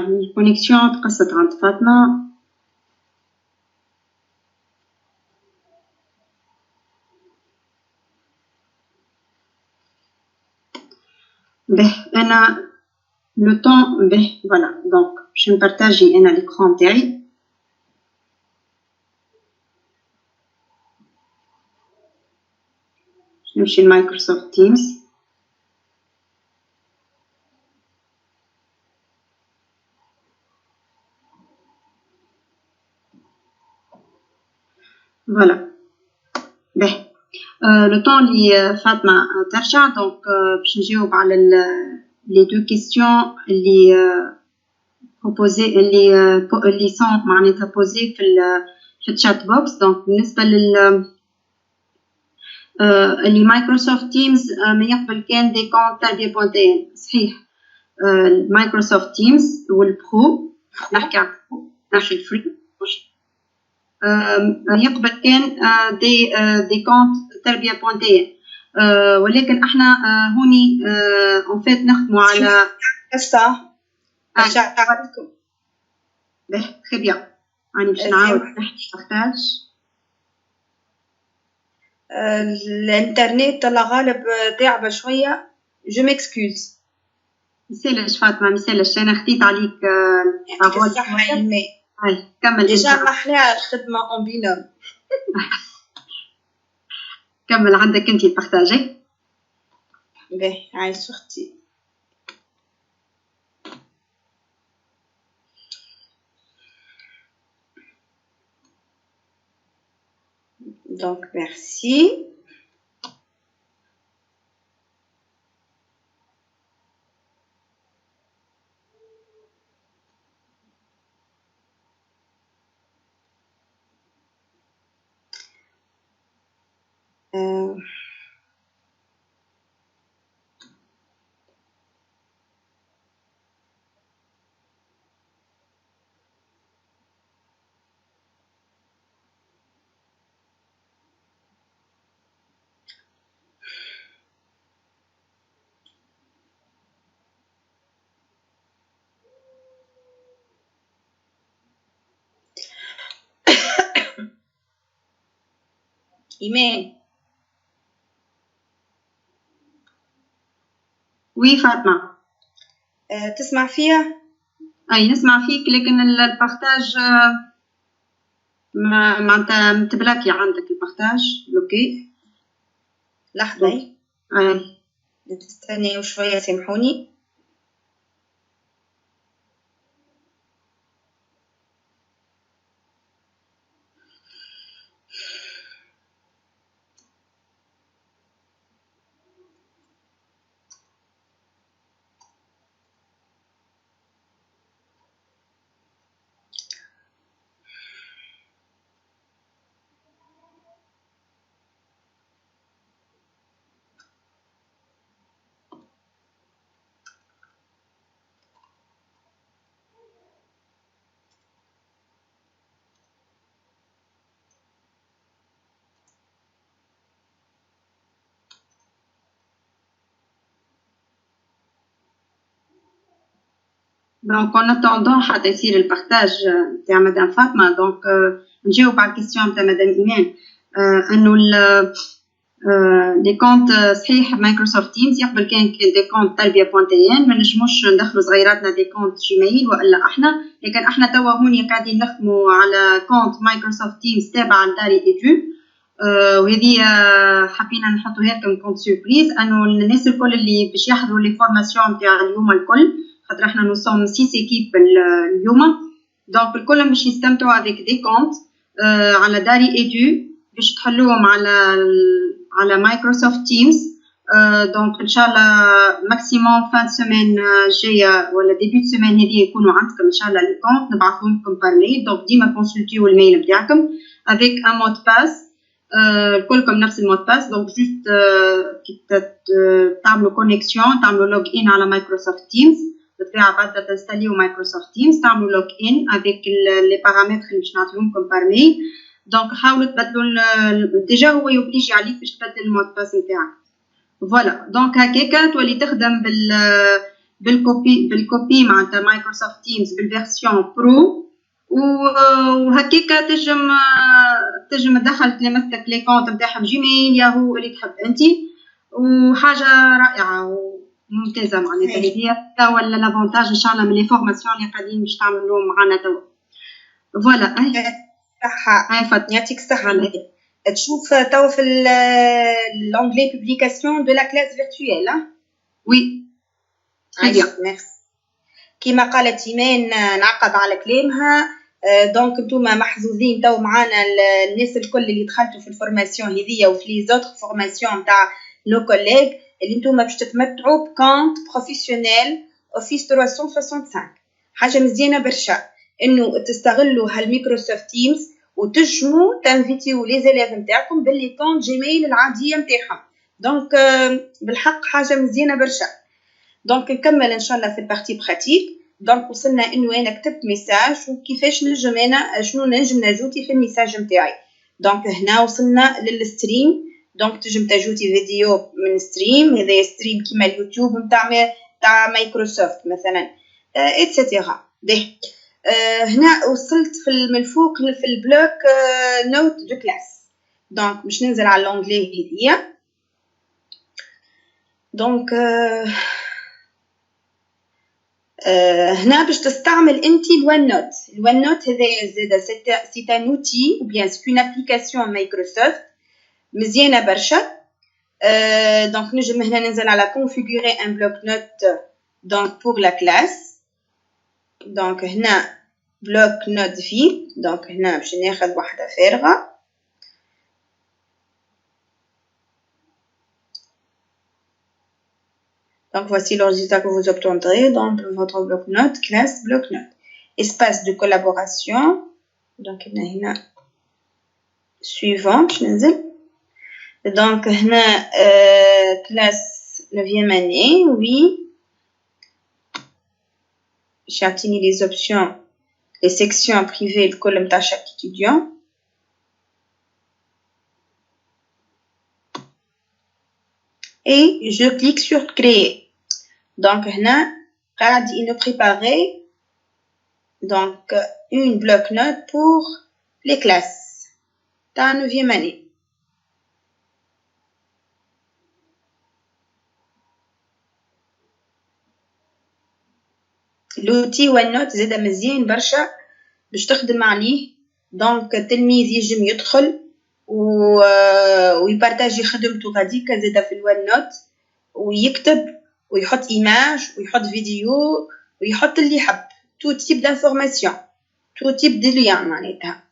الكونيكسيون تقصت عند فاطمة. به أنا لو طون به فوالا دونك باش نبارطاجي أنا ليكرون تاعي. باش نمشي لمايكروسوفت تيمز. فوالا به لو طون اللي فاطمة ترجع دونك باش نجاوب على لي دو كيستيون اللي بروبوزي اللي سون معناتها بوزي في الشات بوكس. دونك بالنسبة اللي مايكروسوفت تيمز ما يقبل كان دي كونت تربية بوانتين صحيح. مايكروسوفت تيمز والبرو نحكي على الفري يقبل كان دي كونت تربية بوانتين ولكن احنا هوني اون فيت نخدموا على هسه رجعت لكم. به تري بيان راني باش نعاود نحكي بارطاج. الانترنت طلع غالب تعب شويه جو ميكسكوز. مسالش فاطمه مسالش انا خديت عليك بارول شويه. هاي كمل ديجا محلاها الخدمه اون بينوم. كمل عندك انت البارطاج. به هاي اختي. Donc, merci. إيمان. وي فاطمة. تسمع فيها؟ أي نسمع فيك لكن البارطاج معناتها متبلاكي عندك البارطاج بلوكي. لحظة. أي تستنيوا شوية سامحوني. دونك en attendant حتى يصير البارطاج تاع مدام فاطمة دونك نجاوب على الكيستيون تاع مدام إيمان انه لي كونت صحيح مايكروسوفت تيمز يقبل كان دي كونت تربية بوانتيان ما نجموش ندخلوا صغيراتنا دي كونت جيميل والا احنا لكن احنا توا هوني قاعدين نخدموا على كونت مايكروسوفت تيمز تابع لداري ايدو وهذه حبينا نحطوها لكم كونت سوربريز انه الناس الكل اللي باش يحضروا لي فورماسيون تاع اليوم الكل خاطر احنا نو سوم 6 ايكيب اليوم دونك الكل باش يستمتعوا افيك دي كونت على داري ايدو باش تحلوهم على مايكروسوفت تيمز دونك ان شاء الله ماكسيموم فان سيمين جايه ولا ديبي سيمين هذه يكونوا عندكم ان شاء الله لي كونت نبعثهم لكم بار ميل. دونك ديما كونسلتيو الميل نتاعكم افيك ان مود باس كلكم نفس المود باس. دونك جوست كي تعملوا كونيكسيون تعملوا لوغ ان على مايكروسوفت تيمز بالطبيعه بعد تنستاليو مايكروسوفت تيمز تعملوا لوغ ان افيك لي بارامتر اللي باش نعطيهم لكم بار ميل. دونك حاولوا تبدلوا ديجا هو يوبليجي عليك باش تبدل المود باس نتاعك. فوالا دونك هكاكا تولي تخدم بالكوبي معناتها مايكروسوفت تيمز بالفيرسيون برو وهكاكا تنجم تدخل تلامذتك لي كونت نتاعهم جيميل ياهو اللي تحب انت وحاجه رائعه وممتازه معناتها هي توا لافونتاج ان شاء الله من لي فورماسيون اللي قاعدين باش تعملوا معنا توا. فوالا صحه يعطيك الصحه. تشوف توا في l'onglet publication de la classe virtuelle. Oui. Très bien. Merci. كما قالت إيمان نعقب على كلامها. دونك نتوما محظوظين تو معانا الناس الكل اللي دخلتوا في الفورماسيون هذيا وفي لي زوتر فورماسيون نتاع لو كوليغ اللي نتوما باش تتمتعوا بكونت بروفيسيونيل اوفيس 365. حاجه مزيانه برشا انه تستغلوا هالميكروسوفت تيمز وتجموا تنفيتيو لي زيليف نتاعكم باللي كونت جيميل العاديه نتاعهم. دونك بالحق حاجه مزيانه برشا. دونك نكمل ان شاء الله في البارتي براتيك. دونك وصلنا انه انا كتبت ميساج وكيفاش نجم انا شنو نجم نجوتي في الميساج نتاعي. دونك هنا وصلنا للستريم. دونك تنجم تجوتي فيديو من ستريم هذا ستريم كيما اليوتيوب نتاع مايكروسوفت مثلا اتسيتيرا. به هنا وصلت من الفوق في البلوك نوت دو كلاس. دونك باش ننزل على لونغلي هذيا. دونك هنا باش تستعمل انت الون نوت. الون نوت هذايا زاده سي ان اوتي ou bien c'est une application مايكروسوفت مزيانه برشا. دونك نجم هنا ننزل على configurer un bloc note donc pour la classe. دونك هنا bloc note vide. دونك هنا باش ناخذ واحده فارغه. Donc voici le résultat que vous obtiendrez dans votre bloc-notes, classe bloc-notes. Espace de collaboration. Donc هنا suivant باش ننزل. Donc هنا classe 9e année. Oui. باش يعطيني les options les sections privées الكل نتاع chaque étudiant. Et je clique sur créer. Donc هنا قاعد il nous préparer donc une bloc-notes pour les classes تاع 9e année. l'outil OneNote زاده مزيان برشا باش تخدم عليه. دونك التلميذ يجم يدخل ويبارتاجي خدمته غاديكا زاده في الون نوت ويكتب ويحط ايماج ويحط فيديو ويحط اللي يحب تو تيب دانفورماسيون تو تيب دي ليان معناتها.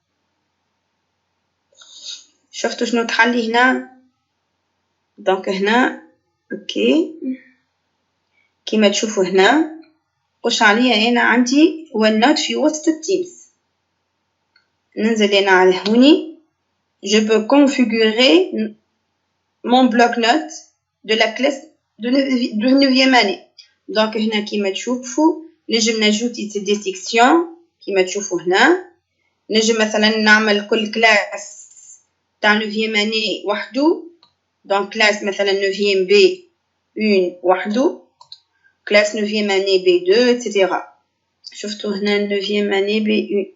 شفتوا شنو تحلي هنا. دونك هنا اوكي كيما تشوفوا هنا قش عليا انا عندي ون نوت في وسط التيمز. ننزل انا على هوني je peux configurer mon bloc-notes de la classe de 9e année. Donc هنا كيما تشوفوا نجم نجوتي des sections كيما تشوفوا هنا. نجم مثلا نعمل كل كلاس تاع 9e année وحده. donc classe مثلا 9e B1 وحده classe 9e année B2 etc. شفتوا هنا 9e année B1.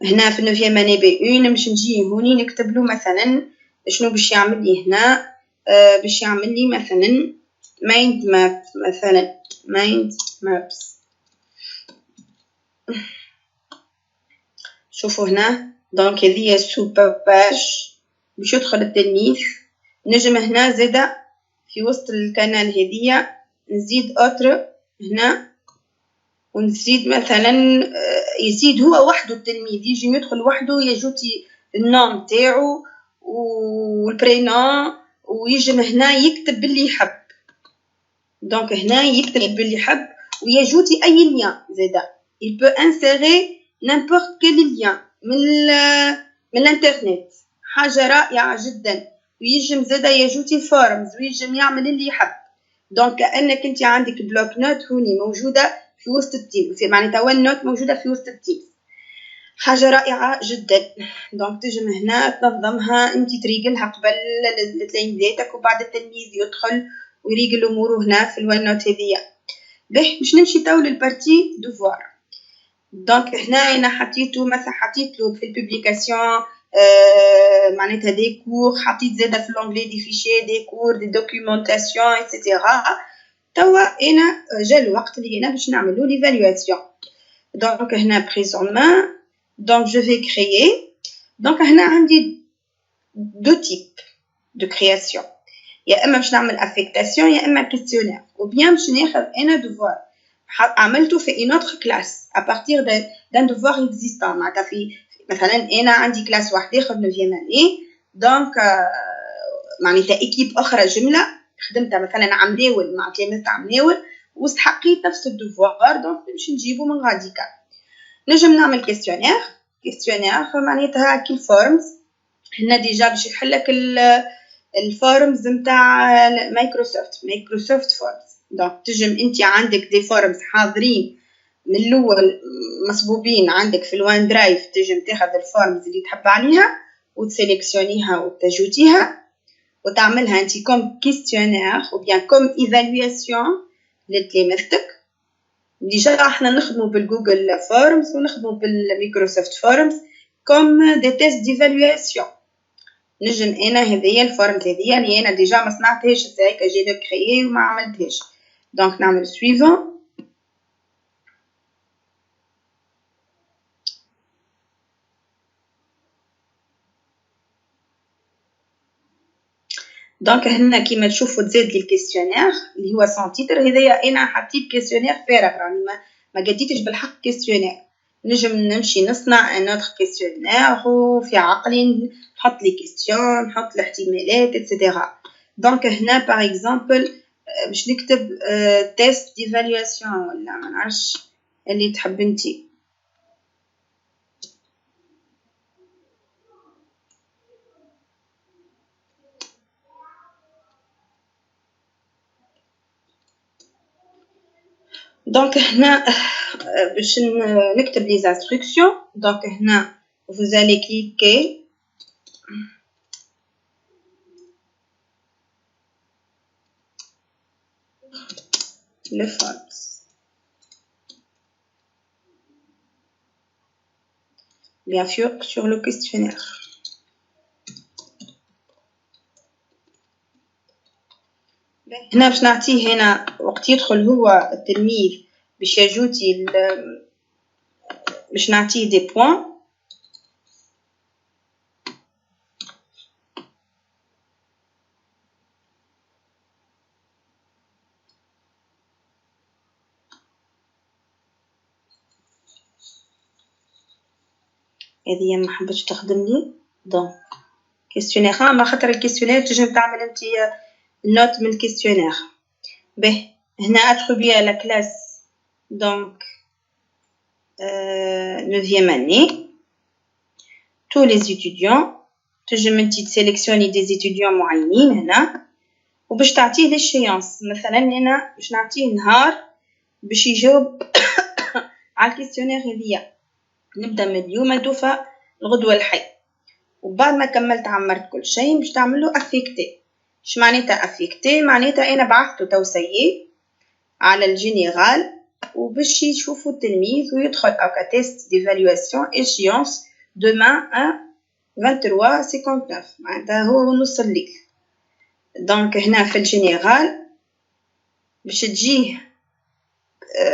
هنا في 9e année B1 باش نجي هوني نكتب له مثلا شنو باش يعمل لي هنا. باش يعمل لي مثلا mind map مثلا mind maps. شوفوا هنا دونك هذه سوبر باج باش يدخل التلميذ. نجم هنا زاده في وسط القناه هذه نزيد اوتر هنا ونزيد مثلا يزيد هو وحده التلميذ يجي يدخل وحده يجوتي النوم تاعو والبرينون ويجم هنا يكتب باللي يحب. دونك هنا يكتب باللي يحب ويجوتي أي لين زادا. il peut insérer n'importe quel lien من الانترنت. حاجة رائعة جدا. ويجم زادا يجوتي فورمز ويجم يعمل اللي يحب. دونك كأنك انت عندك بلوك نوت هوني موجودة في وسط التيم، في معناتها ون نوت موجودة في وسط التيم. حاجة رائعة جدا. دونك تجم هنا تنظمها انت تريقلها قبل تلايمياتك وبعد التلميذ يدخل ويريقل اموره هنا في الون نوت هذيا. باهي باش نمشي تو للبارتي دوفوار. دونك هنا انا حطيته مثلا حطيت له في البوبليكاسيون معناتها دي كور، حطيت زاده في لونغلي دي فيشي دي كور دي دوكيومونطاسيون ايتترا. توا انا جا الوقت اللي انا باش نعملو ليفالواسيون. دونك هنا بريز اون مان. دونك جو في كريي. دونك هنا عندي دو تيب دو كرياسيون، يا اما باش نعمل افيكتاسيون يا اما كيستيونير، وبيان باش ناخذ انا دوفوار عملته في اون اوتر كلاس ا بارتير دان دوفوار اكزيستون. معناتها في مثلا انا عندي كلاس واحد اخر 9 اني. دونك معناتها ايكيب اخرى جمله خدمتها مثلا عم ناول مع تلاميذ عم ناول واستحقيت نفس الدوفوار. دونك نمشي نجيبو من غاديكا. نجم نعمل كيستيونير معناتها كي الفورمز. هنا ديجا باش يحلك الفورمز نتاع مايكروسوفت فورمز. دونك تجم انت عندك دي فورمز حاضرين من الاول مصبوبين عندك في الوان درايف، تجم تاخذ الفورمز اللي تحب عليها وتسيليكسيونيها وتجوتيها وتعملها انت كوم كيستيونير او بيان كوم ايفالواسيون لتلاميذتك. ديجا احنا نخدموا بالجوجل فورمز ونخدموا بالميكروسوفت فورمز كوم دي تيست ديفالواسيون. نجم انا هذه الفورمز هذه اللي انا ديجا ما صنعتهاش هيك جي دو كريي وما عملتهاش. دونك نعمل سويفون. دونك هنا كيما تشوفوا تزاد لي الكيستيونير اللي هو سون تيتر. هذايا انا حطيت كيستيونير فارغ، راني ما قديتش بالحق كيستيونير. نجم نمشي نصنع ان اوتر كيستيونير وفي عقلي نحط لي كيستيون، نحط الاحتمالات اتسيتيرا. دونك هنا باغ اكزومبل باش نكتب تيست ديفالواسيون ولا ما نعرفش اللي تحب انتي. دونك هنا باش نكتب لي انستركسيون. دونك هنا vous allez cliquer le forms. Bien sûr sur le questionnaire. هنا باش نعطيه هنا وقت يدخل هو التلميذ باش يجوتي باش نعطيه دي بوين. هذه ما حبتش تخدم لي. دونك كيستيونير ما خاطر الكيستيونير تنجم تعمل انت نوت من الكيستيونير. به هنا اتريبيو لا كلاس. دونك 9e année tous les étudiants. تنجم انت تسيليكسيوني دي étudiants معينين هنا وباش تعطيه ليشيونس. مثلا انا باش نعطيه نهار باش يجاوب على الكيستيونير هذيا. نبدا من اليوم دوفا الغدوه الحي، وبعد ما كملت عمرت كل شيء باش تعملو افيكتي. اش معناتها افيكتي؟ معناتها انا بعثته توسيي على الجينيرال وباش يشوفوا التلميذ ويدخل او تيست ديفالواسيون ايشيونس دومان 23:59 معناتها هو نص الليل. دونك هنا في الجينيرال باش تجيه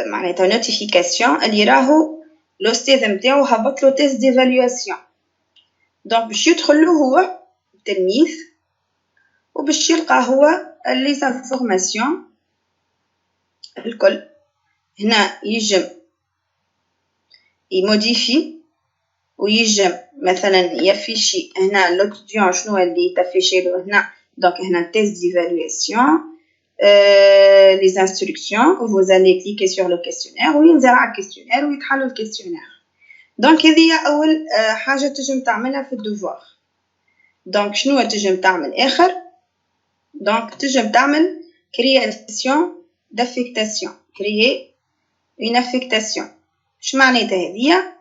معناتها نوتيفيكاسيون اللي راهو الاستاذ نتاعو هبط له تيست ديفالواسيون. دونك باش يدخل له هو التلميذ وباش يلقى هو لي انفورماسيون الكل. هنا يجم يموديفي ويجم مثلا يفيشي هنا لوتيديون شنو اللي تفيشي له. هنا Donc هنا test d'évaluation, les instructions, vous allez cliquer sur le questionnaire وينزل على الكيستيونير ويتحل الكيستيونير. دونك هذه أول حاجة تجم تعملها في الدوفوار. دونك شنو تجم تعمل آخر؟ دونك تجم تعمل création d'affectation, créer une affectation. شو معناتها هذه؟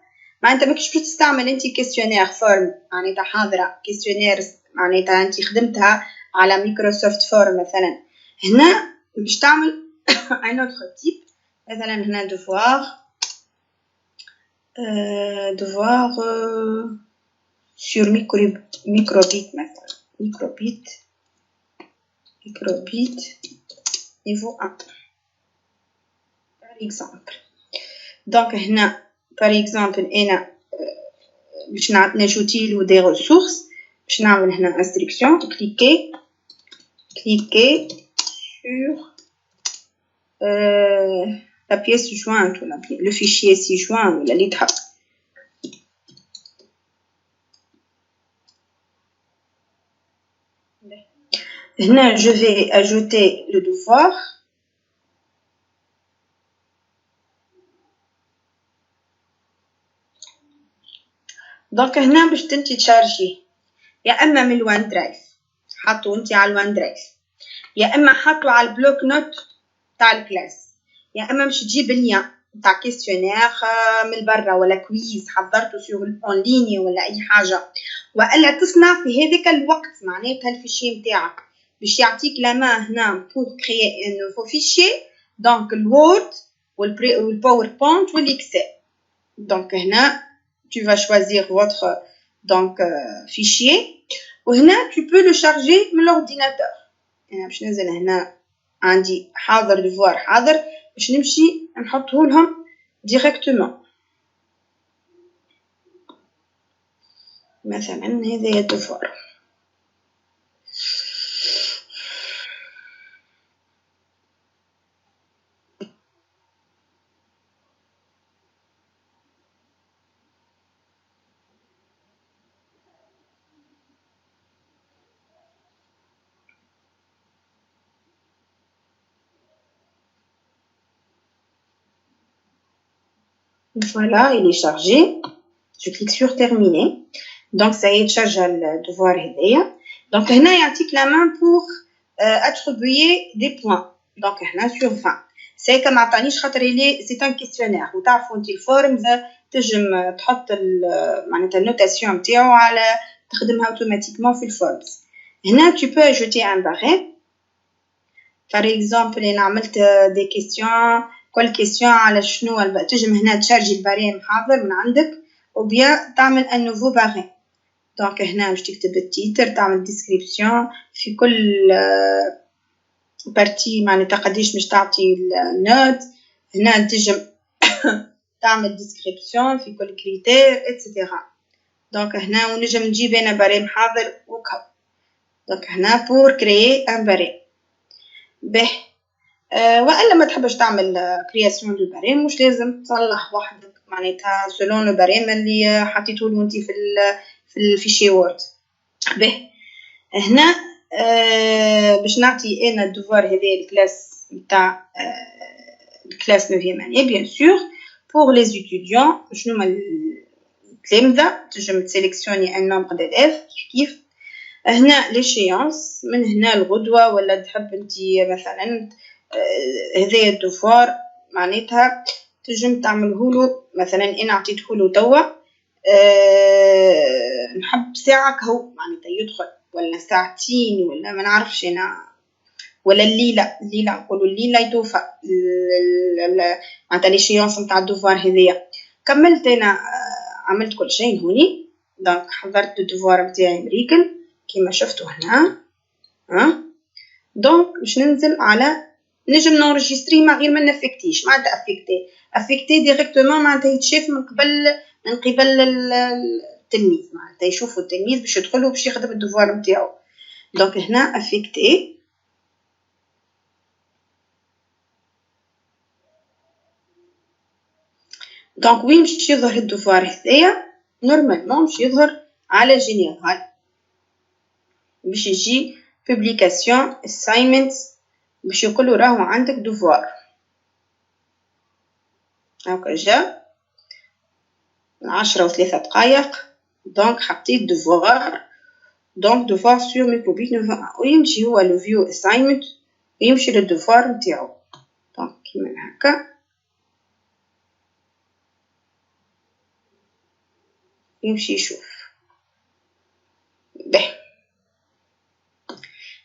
معناتها ماكش باش تستعمل انت كيستيونير فورم معناتها حاضرة كيستيونير معناتها انت خدمتها على مايكروسوفت فورم مثلا. هنا باش تعمل un autre type مثلا هنا devoir sur microbit مثلا microbit niveau 1 par exemple. donc هنا par exemple أنا باش نجوتي له des ressources باش نعمل هنا instruction cliquer sur la pièce jointe ou le fichier ci-joint ou la lettre. Là, je vais ajouter le devoir. Donc هنا باش تنتي تشارجي يا اما من الوان درايف حطوا انت على الوان درايف يا اما حطوا على البلوك نوت تاع الكلاس يا اما باش تجيب اللين تاع كيستيونير من برا ولا كويز حضرته سور اون ليني ولا اي حاجه والا تصنع في هذاك الوقت معناتها الفيشي نتاعك باش يعطيك لا مان هنا pour créer un nouveau fichier donc الوورد والباوربوينت والاكسل. donc هنا tu vas choisir votre donc fichier وهنا tu peux le charger من l'ordinateur. أنا باش ننزل هنا عندي حاضر devoir حاضر باش نمشي نحطه لهم directement. مثلا هذا devoir voilà, il est chargé. Je clique sur terminer. Donc ça y est, charge le devoir هذايا. Donc هنا يعطيك la main pour attribuer des points. Donc هنا sur 20. c'est comme عطانيش خاطر c'est un questionnaire وتعرفوا انت الفورم تجم تحط معناتها النوتاسيون نتاعو على تخدمها اوتوماتيكمون في الفورمز. هنا tu peux ajouter un barème. par exemple انا عملت des questions كل كيستيون على شنو تجم هنا تشارجي الباريم حاضر من عندك وبيا تعمل ان نوفو باريم. دونك هنا باش تكتب التيتر تعمل ديسكريبسيون في كل بارتي معناتها قديش باش تعطي النوت. هنا تجم تعمل ديسكريبسيون في كل كريتير اتسيتيرا. دونك هنا ونجم نجيب انا باريم حاضر وكو. دونك هنا بور كريي ان باريم به والا ما تحبش تعمل كرياسيون دو باريم مش لازم تصلح وحدك معناتها سولون لو باريم اللي حطيته له انت في الفيشي وورد. به هنا باش نعطي انا الدوفوار هذا الكلاس نتاع الكلاس 9 année bien sûr pour les étudiants شنو هما التلامذه تنجم تسيليكسيوني ان نومبر d'élèves كيف هنا ليشيونس من هنا الغدوه ولا تحب انت مثلا هذا الدوفوار معناتها تجم تعمله مثلا انا عطيته له توا نحب ساعه كهو معناتها يدخل ولا ساعتين ولا ما نعرفش انا ولا الليله نقولوا الليله يتوفى معناتها ليشيونس نتاع الدوفوار هذيا. كملت انا عملت كل شيء هوني. دونك حضرت الدوفوار نتاعي مريكل كيما شفتوا هنا دونك باش ننزل على نجم نورجستري ما غير ما نافكتيش معناتها افكتي ديريكتومون معناتها يتشاف من قبل التلميذ معناتها يشوفوا التلميذ باش يدخلوا باش يخدم الدوفوار نتاعو. دونك هنا افكتي دونك وين باش يظهر الدوفوار هذايا نورمالمون باش يظهر على جينيرال باش يجي publication assignments باش يقولوا راهو عندك devoir. هاكا جا 10:03 دونك حطيت devoir. donc devoir sur mes copies ويمشي هو le view assignment ويمشي للdevoir نتاعو. دونك كيما هكا يمشي يشوف به.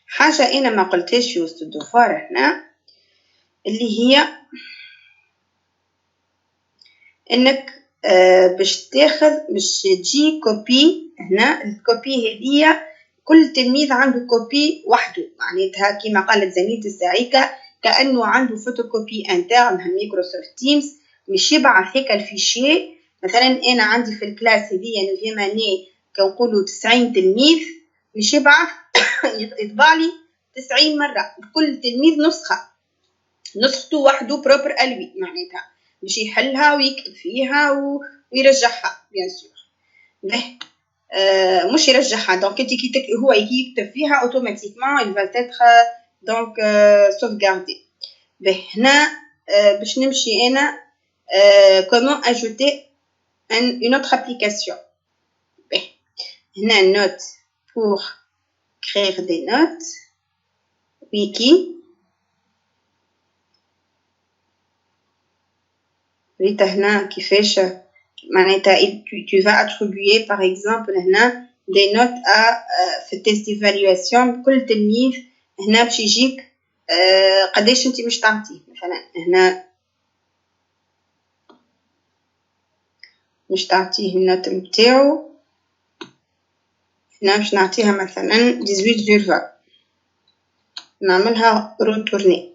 حاجة أنا ما قلتهاش في وسط الدفار هنا اللي هي إنك باش تجي كوبي. هنا الكوبي هذه كل تلميذ عنده كوبي وحده، معناتها كما قالت زميلتي السعيكة كأنه عنده فوتوكوبي انترن من مايكروسوفت تيمز، مش يبعث هيك الفيشي. مثلا أنا عندي في الكلاس هذه نوفيام اني كنقولوا 90 تلميذ، مش يبعث يطبع لي 90 مرة كل تلميذ نسخته وحده بروبر ألوي، معناتها باش يحلها ويكتب فيها ويرجعها بيان سور. به مش يرجعها دونك انت هو يكتب فيها اوتوماتيكمون il va être donc sauvegarder. به هنا باش نمشي انا comment ajouter une autre application. به هنا note pour créer des notes wiki. ريت هنا كيفاش معناتها tu vas attribuer par exemple هنا des notes à في التيست ايفالواسيون. كل تلميذ هنا باش يجيك قداش انت باش تعطيه. مثلا هنا باش تعطيه النوت نتاعو، هنا باش نعطيها مثلا 18/20 نعملها روتورني.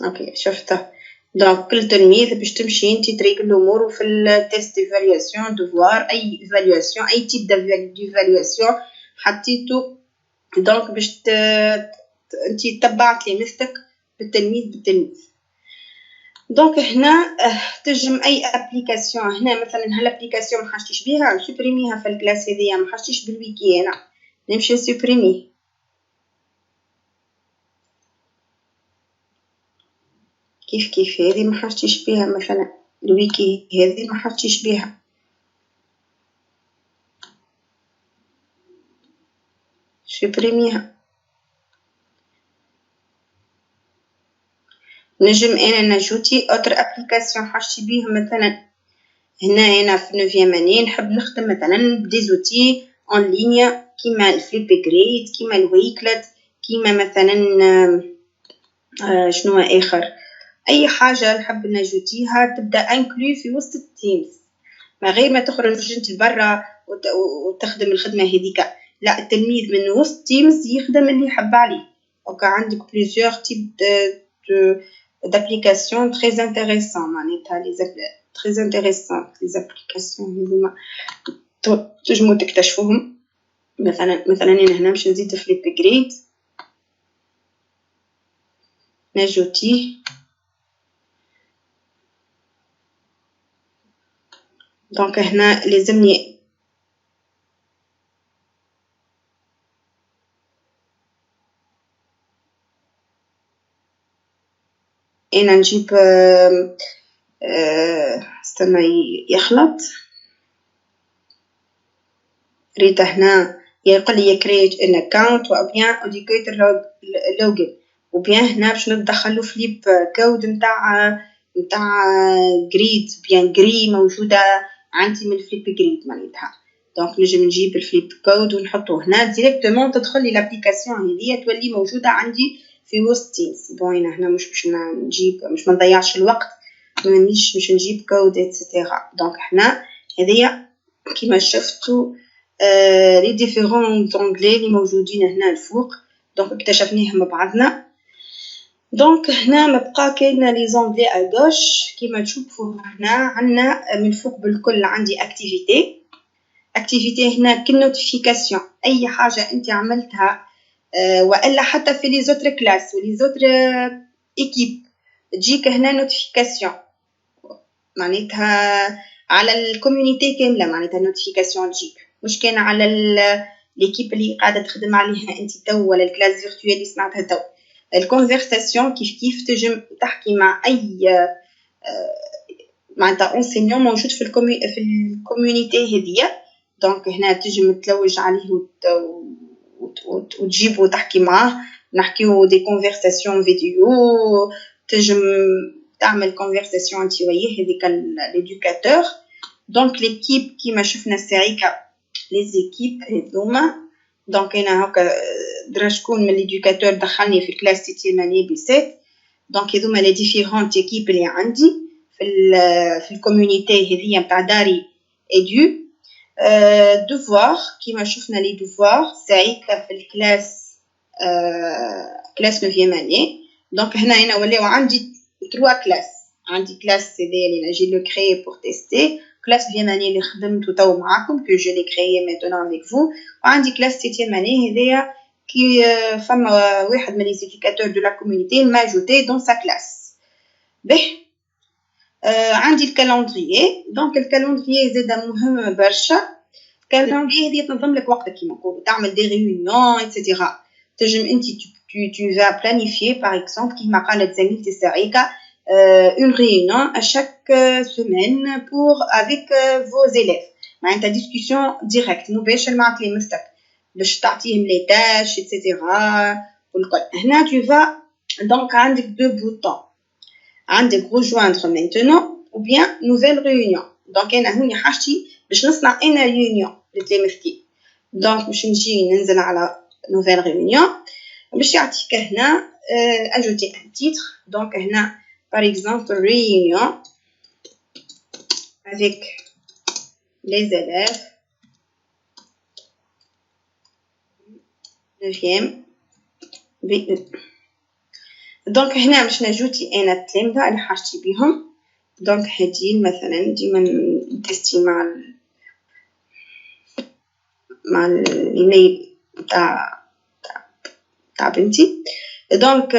اوكي شفتها. دونك كل تلميذ باش تمشي انت تريقل اموره في التيست ايفالواسيون دوفوار اي ايفالواسيون اي تيب ديفالواسيون حطيتو. دونك باش انت تبعت لي مثلك بالتلميذ. دونك هنا تجم اي ابليكاسيون. هنا مثلا هالابليكاسيون ما حاجتيش بيها نسوبريميها في الكلاس هذيا، ما حاجتيش بالويكي انا نمشي نسوبريمي. كيف هذه ما حاجتيش بيها، مثلا الويكي هذه ما حاجتيش بيها سوبريميها. نجم انا نجوتي اوتر ابليكاسيون حاجتي بيها. مثلا هنا انا في نوفيام اني نحب نخدم مثلا بدي زوتي اون لينيا كيما الفليب جريد، كيما الويكلت، كيما مثلا شنو اخر اي حاجه نحب نجوتيها تبدا انكلو في وسط التيمز، ما غير ما تخرج انت برا وتخدم الخدمه هذيك. لا، التلميذ من وسط تيمز يخدم اللي يحب عليه. دونك عندك بليزيور تيب d'applications très intéressant معناتها très intéressant les applications هذوما تنجموا تكتشفوهم. مثلا انا هنا باش نزيد فليب جريد نجوتيه. دونك هنا لازمني انا نجيب استنى يخلط. ريت هنا يقول لي create an account و bien educator login و bien هنا باش ندخلو فليب كود نتاع جريد بيان جري موجوده عندي من الفليب جريد معناتها. دونك نجم نجيب الفليب كود ونحطه هنا ديريكتومون تدخل لي لابليكاسيون هذه تولي موجوده عندي في وسط تيمز. بون هنا مش باش نجيب ما نضيعش الوقت، مانيش باش نجيب كود اتسيتيرا. دونك هنا هذه كيما شفتوا لي ديفيرون زونغلي اللي موجودين هنا الفوق. دونك اكتشفناهم بعضنا. دونك هنا مبقى كاين لي زونغلي ا غوش كيما تشوفوا. هنا عندنا من فوق بالكل عندي اكتيفيتي هنا كالنوتيفيكاسيون اي حاجه انت عملتها والا حتى في لي زوتر كلاس ولي زوتر ايكيب تجيك هنا نوتيفيكاسيون معناتها على الكوميونيتي كامله. معناتها نوتيفيكاسيون تجيك مش كان على ليكيب اللي قاعده تخدم عليها انت تو ولا الكلاس فيرتوال اللي سمعتها تو. الكونفرساسيون كيف تجم تحكي مع اي معناتها اونسينيون موجود في الكوميونيتي هذيا. دونك هنا تجم تلوج عليه وتجيب وتحكي معاه، نحكيو دي كونفرساسيون فيديو، تجم تعمل كونفرساسيون انت وياه هذيك ليدوكاتور. دونك ليكيب كيما شفنا الساعيكا لي زيكيب هذوما. دونك انا هكا درا شكون من ليدوكاتور دخلني في كلاس سيتيام اني بي 7. دونك هذوما لي ديفيرونت ايكيب اللي عندي في الكوميونيتي هذيا نتاع داري اديو. دوفوار كيما شفنا لي دوفوار ساعيكا في الكلاس كلاس 9 اني. دونك هنا انا ولاو عندي 3 كلاس. عندي كلاس سي دي اللي نجي لو كريي بور تيستي، كلاس 9 اني اللي خدمته تو معاكم كو جو لي كريي ميتونون افيك فو، وعندي كلاس 7 اني هذيا كي فما واحد من لي زيديكاتور دو لا كوميونيتي ماجوتي دون سا كلاس. به عندي الكالندريي. دونك الكالندريي زاده مهم برشا. الكالندريي هذه تنظم لك وقتك كيما نقولوا، تعمل دي ريونيون ايتترا. تجم انت tu vas planifier par exemple كيما قالت زميلتي سعيكة une réunion à chaque semaine pour avec vos élèves. معناتها discussion direct مباشر مع تلاميذتك باش تعطيهم لي تاش ايتترا والكل. هنا tu vas donc عندك deux boutons، عندك rejoindre maintenant ou bien nouvelle réunion. donc انا هوني حاجتي باش نصنع انا réunion لتلاميذتي. donc باش نجي ننزل على nouvelle réunion باش يعطيك هنا ajouter un titre. donc هنا par exemple réunion avec les élèves 9e BE. donc هنا باش نجوتي انا التلامذه اللي حاجتي بيهم. donc هادي مثلا ديما نتستي مع الايميل تاع بنتي. دونك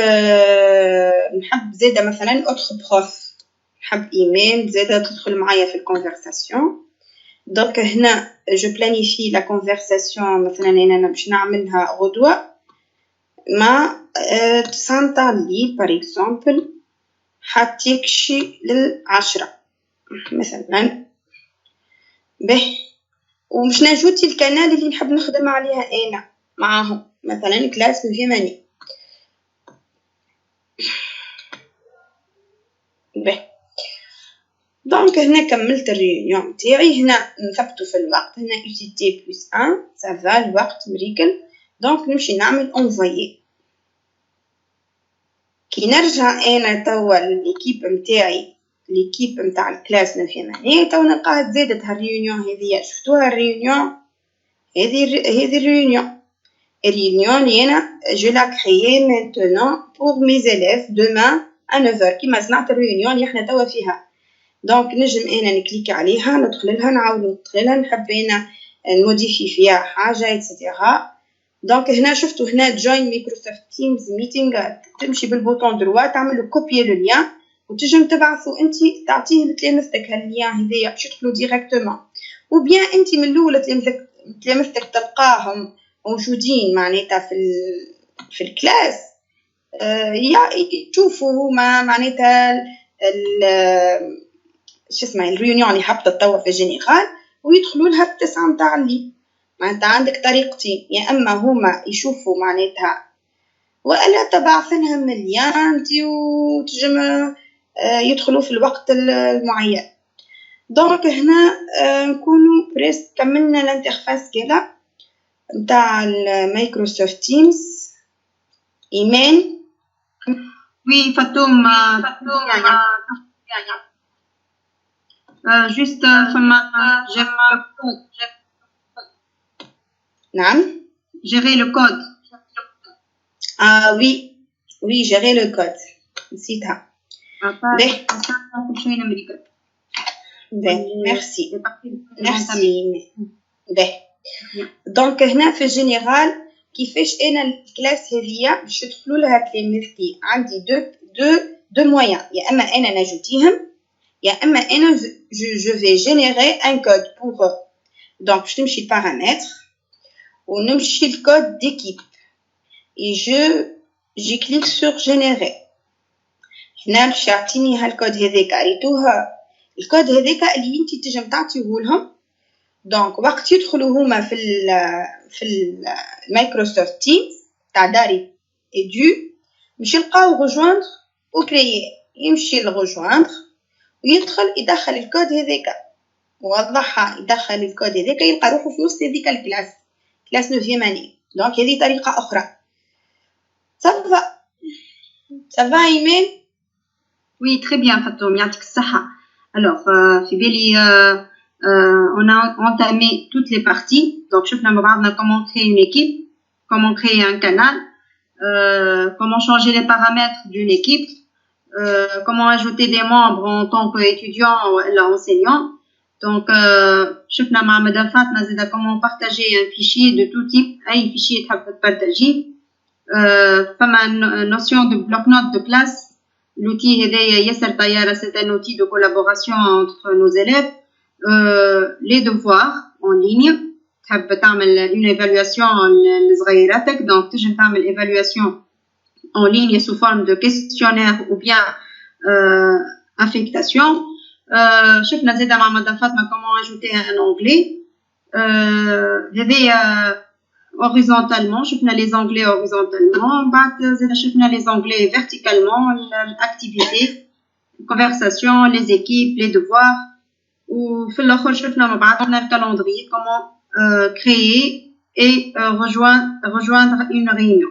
نحب زاده مثلا اوتر بروف، نحب ايميل زاده تدخل معايا في الكونفرساسيون. دونك هنا جو بلانيفي لا كونفرساسيون مثلا انا باش نعملها غدوه مع تسانتا لي باغ اكزومبل حتيكشي لل10 مثلا. به ومش نجوتي القناه اللي نحب نخدم عليها انا معاهم مثلا كلاس الفيماني. به دونك هنا كملت الريونيون تاعي. هنا نثبتو في الوقت، هنا UTT + 1 سافا الوقت مريكل. دونك نمشي نعمل انفويي. كي نرجع انا توا لليكيب نتاعي ليكيب نتاع الكلاس الفيماني تو نلقاها زادت هالريونيون هذيا. شفتوها الريونيون هذه الريونيون اللي انا جو لا كريي maintenant pour mes élèves demain à 9h كيما صنعت الريونيون اللي احنا توا فيها. دونك نجم انا نكليك عليها ندخل لها نعاود ندخل لها نحب انا نموديفي فيها حاجه ايتترا. دونك هنا شفتوا هنا جوين مايكروسوفت تيمز ميتينغ تمشي بالبوطون دروا تعمل كوبيي لو لين وتجم تبعثوا انت تعطيه لتلامذتك هاللين هذايا باش يدخلوا ديريكتومون. و بيان انت من الاول تلامذتك تلقاهم موجودين معناتها في الكلاس تشوفوا هما معناتها شو اسمه الريونيون اللي حبطت توا في جينيرال ويدخلوا لها التسعه نتاع اللي معناتها عندك طريقتين، يا اما هما يشوفوا معناتها والا تبعثنهم مليان وتجم يدخلوا في الوقت المعين. دونك هنا نكونوا بريس كملنا الانترفاس كده نتاع المايكروسوفت تيمز. ايمان وي فاطوم juste فما نعم gérer le code. oui gérer le code نسيتها. به merci به. دونك هنا في الجينيرال كيفاش انا الكلاس هذيا باش يدخلوا لها تلاميذتي عندي دو مويان، يا اما انا نجوتيهم يا اما انا جو في جينيري ان كود بور. دونك باش تمشي بارامتر ونمشي le code d'équipe et j'y clique sur générer. هنا باش يعطيني هالكود هذاك قريتوها. الكود هذاك اللي انت تنجم تعطيه لهم. دونك وقت يدخلوا هما في المايكروسوفت تيمز تاع داري ايدو باش يلقاو rejoindre و créer. يمشي لrejoindre ويدخل يدخل الكود هذاك ووضحها. يدخل الكود هذاك يلقى روحه في وسط هذيك الكلاس 9e année. دونك هذه طريقة أخرى. Ça va Imen? Oui, très bien, Fatoum, يعطيك الصحة. Alors, في بالي on a entamé toutes les parties. Donc, شفنا مع بعضنا comment créer une équipe, comment créer un canal, comment changer les paramètres d'une équipe, comment ajouter des membres en tant qu'étudiant ou enseignant. Donc, شفنا مع مدام فاطمة زيدا comment partager un fichier de tout type, أي fichier تحب تبارتاجيه. فما notion de bloc-notes de classe. L'outil هذايا ياسر طيارة, c'est un outil de collaboration entre nos élèves. Les devoirs en ligne. تحب تعمل une évaluation لصغيراتك, donc تنجم تعمل évaluation en ligne sous forme de questionnaire ou bien affectation. شفنا زيدا مع مدام فاطمة comment ajouter un onglet. هذايا horizontalement, شفنا les onglets horizontalement. بعد زيدا شفنا les onglets verticalement, l'activité, conversation, les équipes, les devoirs. وفي الآخر شفنا مع بعضنا le calendrier, comment créer et rejoindre une réunion.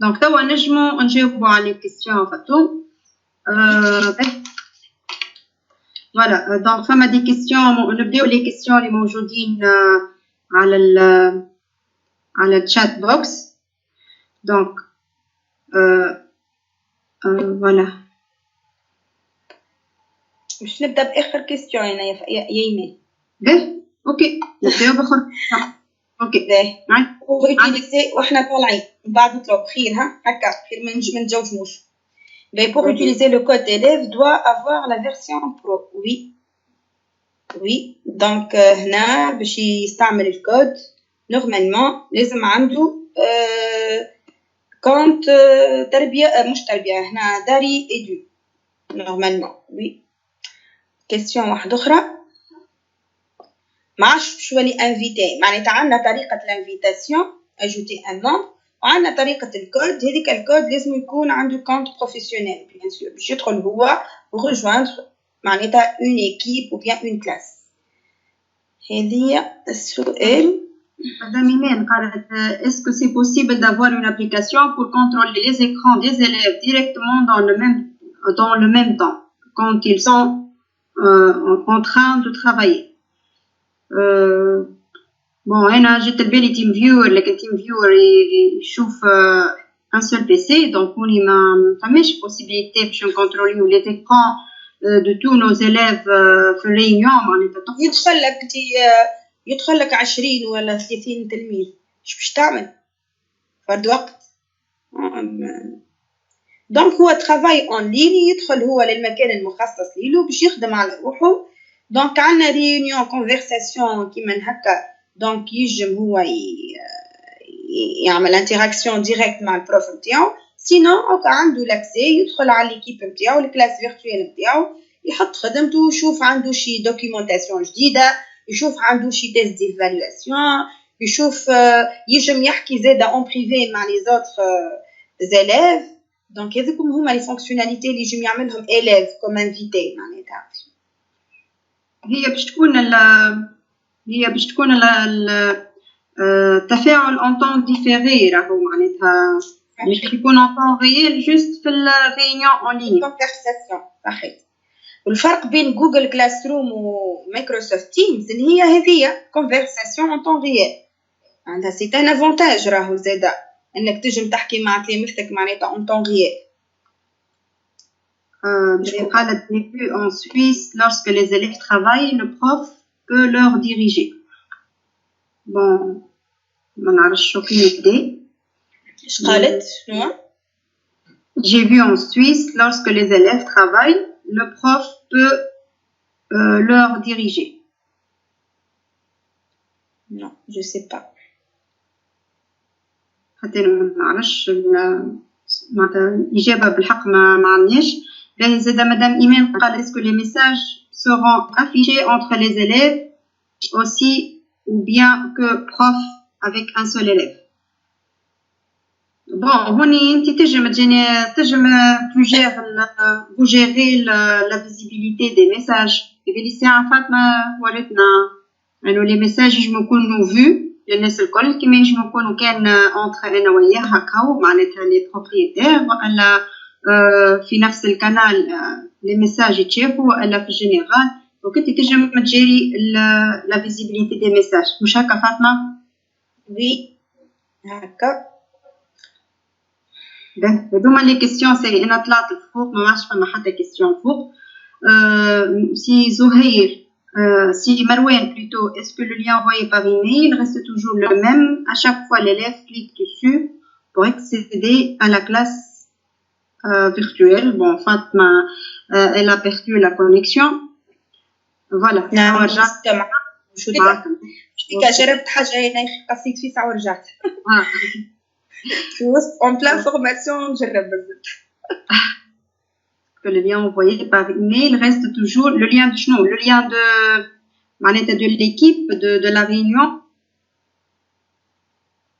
Donc توا نجمو نجاوبوا على les questions فاتو. Voilà, donc فما des questions. نبداو les questions اللي موجودين على le chat box. Donc voilà. باش نبدا باخر كيستيون انا يا ايمان. باهي اوكي نبداو باخر. اوكي باهي ويوتيليزي وحنا طالعين بعد نطلعوا بخير. هكا خير ما نتجاوزوش. باهي pour utiliser le code d'élève doit avoir la version pro. oui donc هنا باش يستعمل الكود نورمالمون لازم عنده كونت تربيه مش تربيه هنا داري ايدو نورمالمون. oui كيستيون واحدة أخرى. ما عادش باش نولي انفيتي. معناتها عندنا طريقة الانفيتاسيون اجوتي ان ممبر وعندنا طريقة الكود. هذيك الكود لازم يكون عنده كونت بروفيسيونيل بيان سور باش يدخل هو ورجوندر معناتها اون ايكيب ou bien une classe. هذه السؤال. Madame Imen قالت est-ce que c'est possible d'avoir une application pour contrôler les écrans des élèves directement dans le même temps quand ils sont en train de travailler. Bon أنا جت بالي تيم فيور, لكن تيم فيور يشوف un seul PC, donc هوني ما فماش possibilité باش نكونتروليو les écrans de tous nos élèves في الريونيون. معناتها يدخل لك 20 ولا 30 تلميذ ايش باش تعمل؟ فرد وقت. دونك هو ترافاي اون لين يدخل هو للمكان المخصص ليه باش يخدم على روحه. دونك عندنا ريونيون كونفرساسيون كيما هكا. دونك يجم هو يعمل انتراكسيون ديريكت مع البروف نتاعو. سينو اوكا عنده لاكسي يدخل على ليكيب نتاعو الكلاس فيرتوال نتاعو يحط خدمته يشوف عنده شي دوكيومونطاسيون جديده يشوف عنده شي تيست ديفالواسيون يشوف يجم يحكي زاده اون بريفي مع لي زوتر زيليف. دونك هذوكم هما لي فونكسيوناليتي اللي يجم يعملهم élève كوم انفيتي. معناتها هي باش تكون التفاعل en temps différé راهو معناتها مش يكون en temps réel juste في الريونيون en ligne. كونفرساسيون صحيح. والفرق بين جوجل كلاس روم ومايكروسوفت تيمز اللي هي هذه كونفرساسيون en temps réel. عندها سي ان افونتاج راهو زاده انك تجم تحكي مع تلاميذتك معناتها en temps réel. قالت n'est plus en Suisse lorsque les élèves travaillent le prof peut leur diriger. Bon ما نعرفش aucune idée. ايش قالت شنو؟ J'ai vu en Suisse lorsque les élèves travaillent le prof peut leur diriger. Non, je sais pas. حتى أنا ما نعرفش معناتها الإجابة بالحق ما عندناش. باهي زادا مدام إيمان قال est-ce que les messages seront affichés entre les élèves aussi ou bien que prof avec un seul élève. Bon, هوني انت تنجم vous gérez la visibilité des messages. اللي الساعة فاطمة ورتنا انه لي ميساج ينجمو يكونوا فيو للناس الكل كيما ينجمو يكونوا كان اونتر انا وياه هكاو معناتها لي بروبريتير ولا في نفس القناه لي ميساج يتشافوا ولا في الجينيرال. دونك انت تنجم تجيري لا فيزيبيليتي دي ميساج. مش هكا فاطمه؟ وي هكا. هذوما لي كيسيون سي انا طلعت الفوق ما عادش فما حتى كيسيون فوق. سي زهير si Marwan plutôt, est-ce que le lien envoyé par email reste toujours le même? À chaque fois, l'élève clique dessus pour accéder à la classe virtuelle. Bon, Fatma, elle a perdu la connexion. Voilà. شو جربت حاجة هنا قصيت في ساعة ورجعت. في وسط en pleine formation جرب بالضبط. Que le lien envoyé par email reste toujours le lien de شنو؟ le lien de l'équipe de la réunion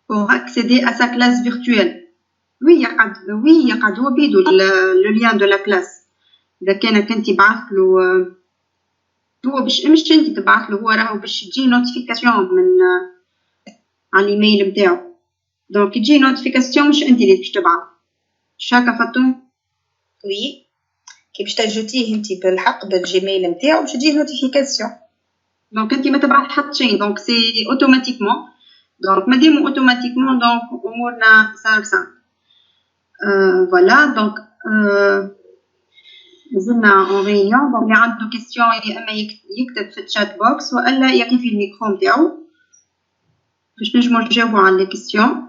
pour accéder à sa classe virtuelle. Oui, يقعد هو بيدو le lien de la classe. إذا كانك أنت بعثت له هو مش أنت تبعث له، هو راهو باش تجي نوتيفيكاسيون من على الإيميل نتاعو. دونك تجي نوتيفيكاسيون مش أنت اللي باش تبعث. مش هكا فاطمة؟ وي. كي باش تجوتيه انت بالحق بالجيميل نتاعو باش تجيه نوتيفيكاسيون. دونك انت ما تبعث حتى شيء، دونك سي اوتوماتيكمون. دونك مادام اوتوماتيكمون دونك امورنا سامبل. فوالا دونك مازلنا اون ريونيون. دونك اللي عنده كيسيون يا اما يكتب في الشات بوكس والا يقفل الميكرو نتاعو باش نجمو نجاوبو على لي كيسيون.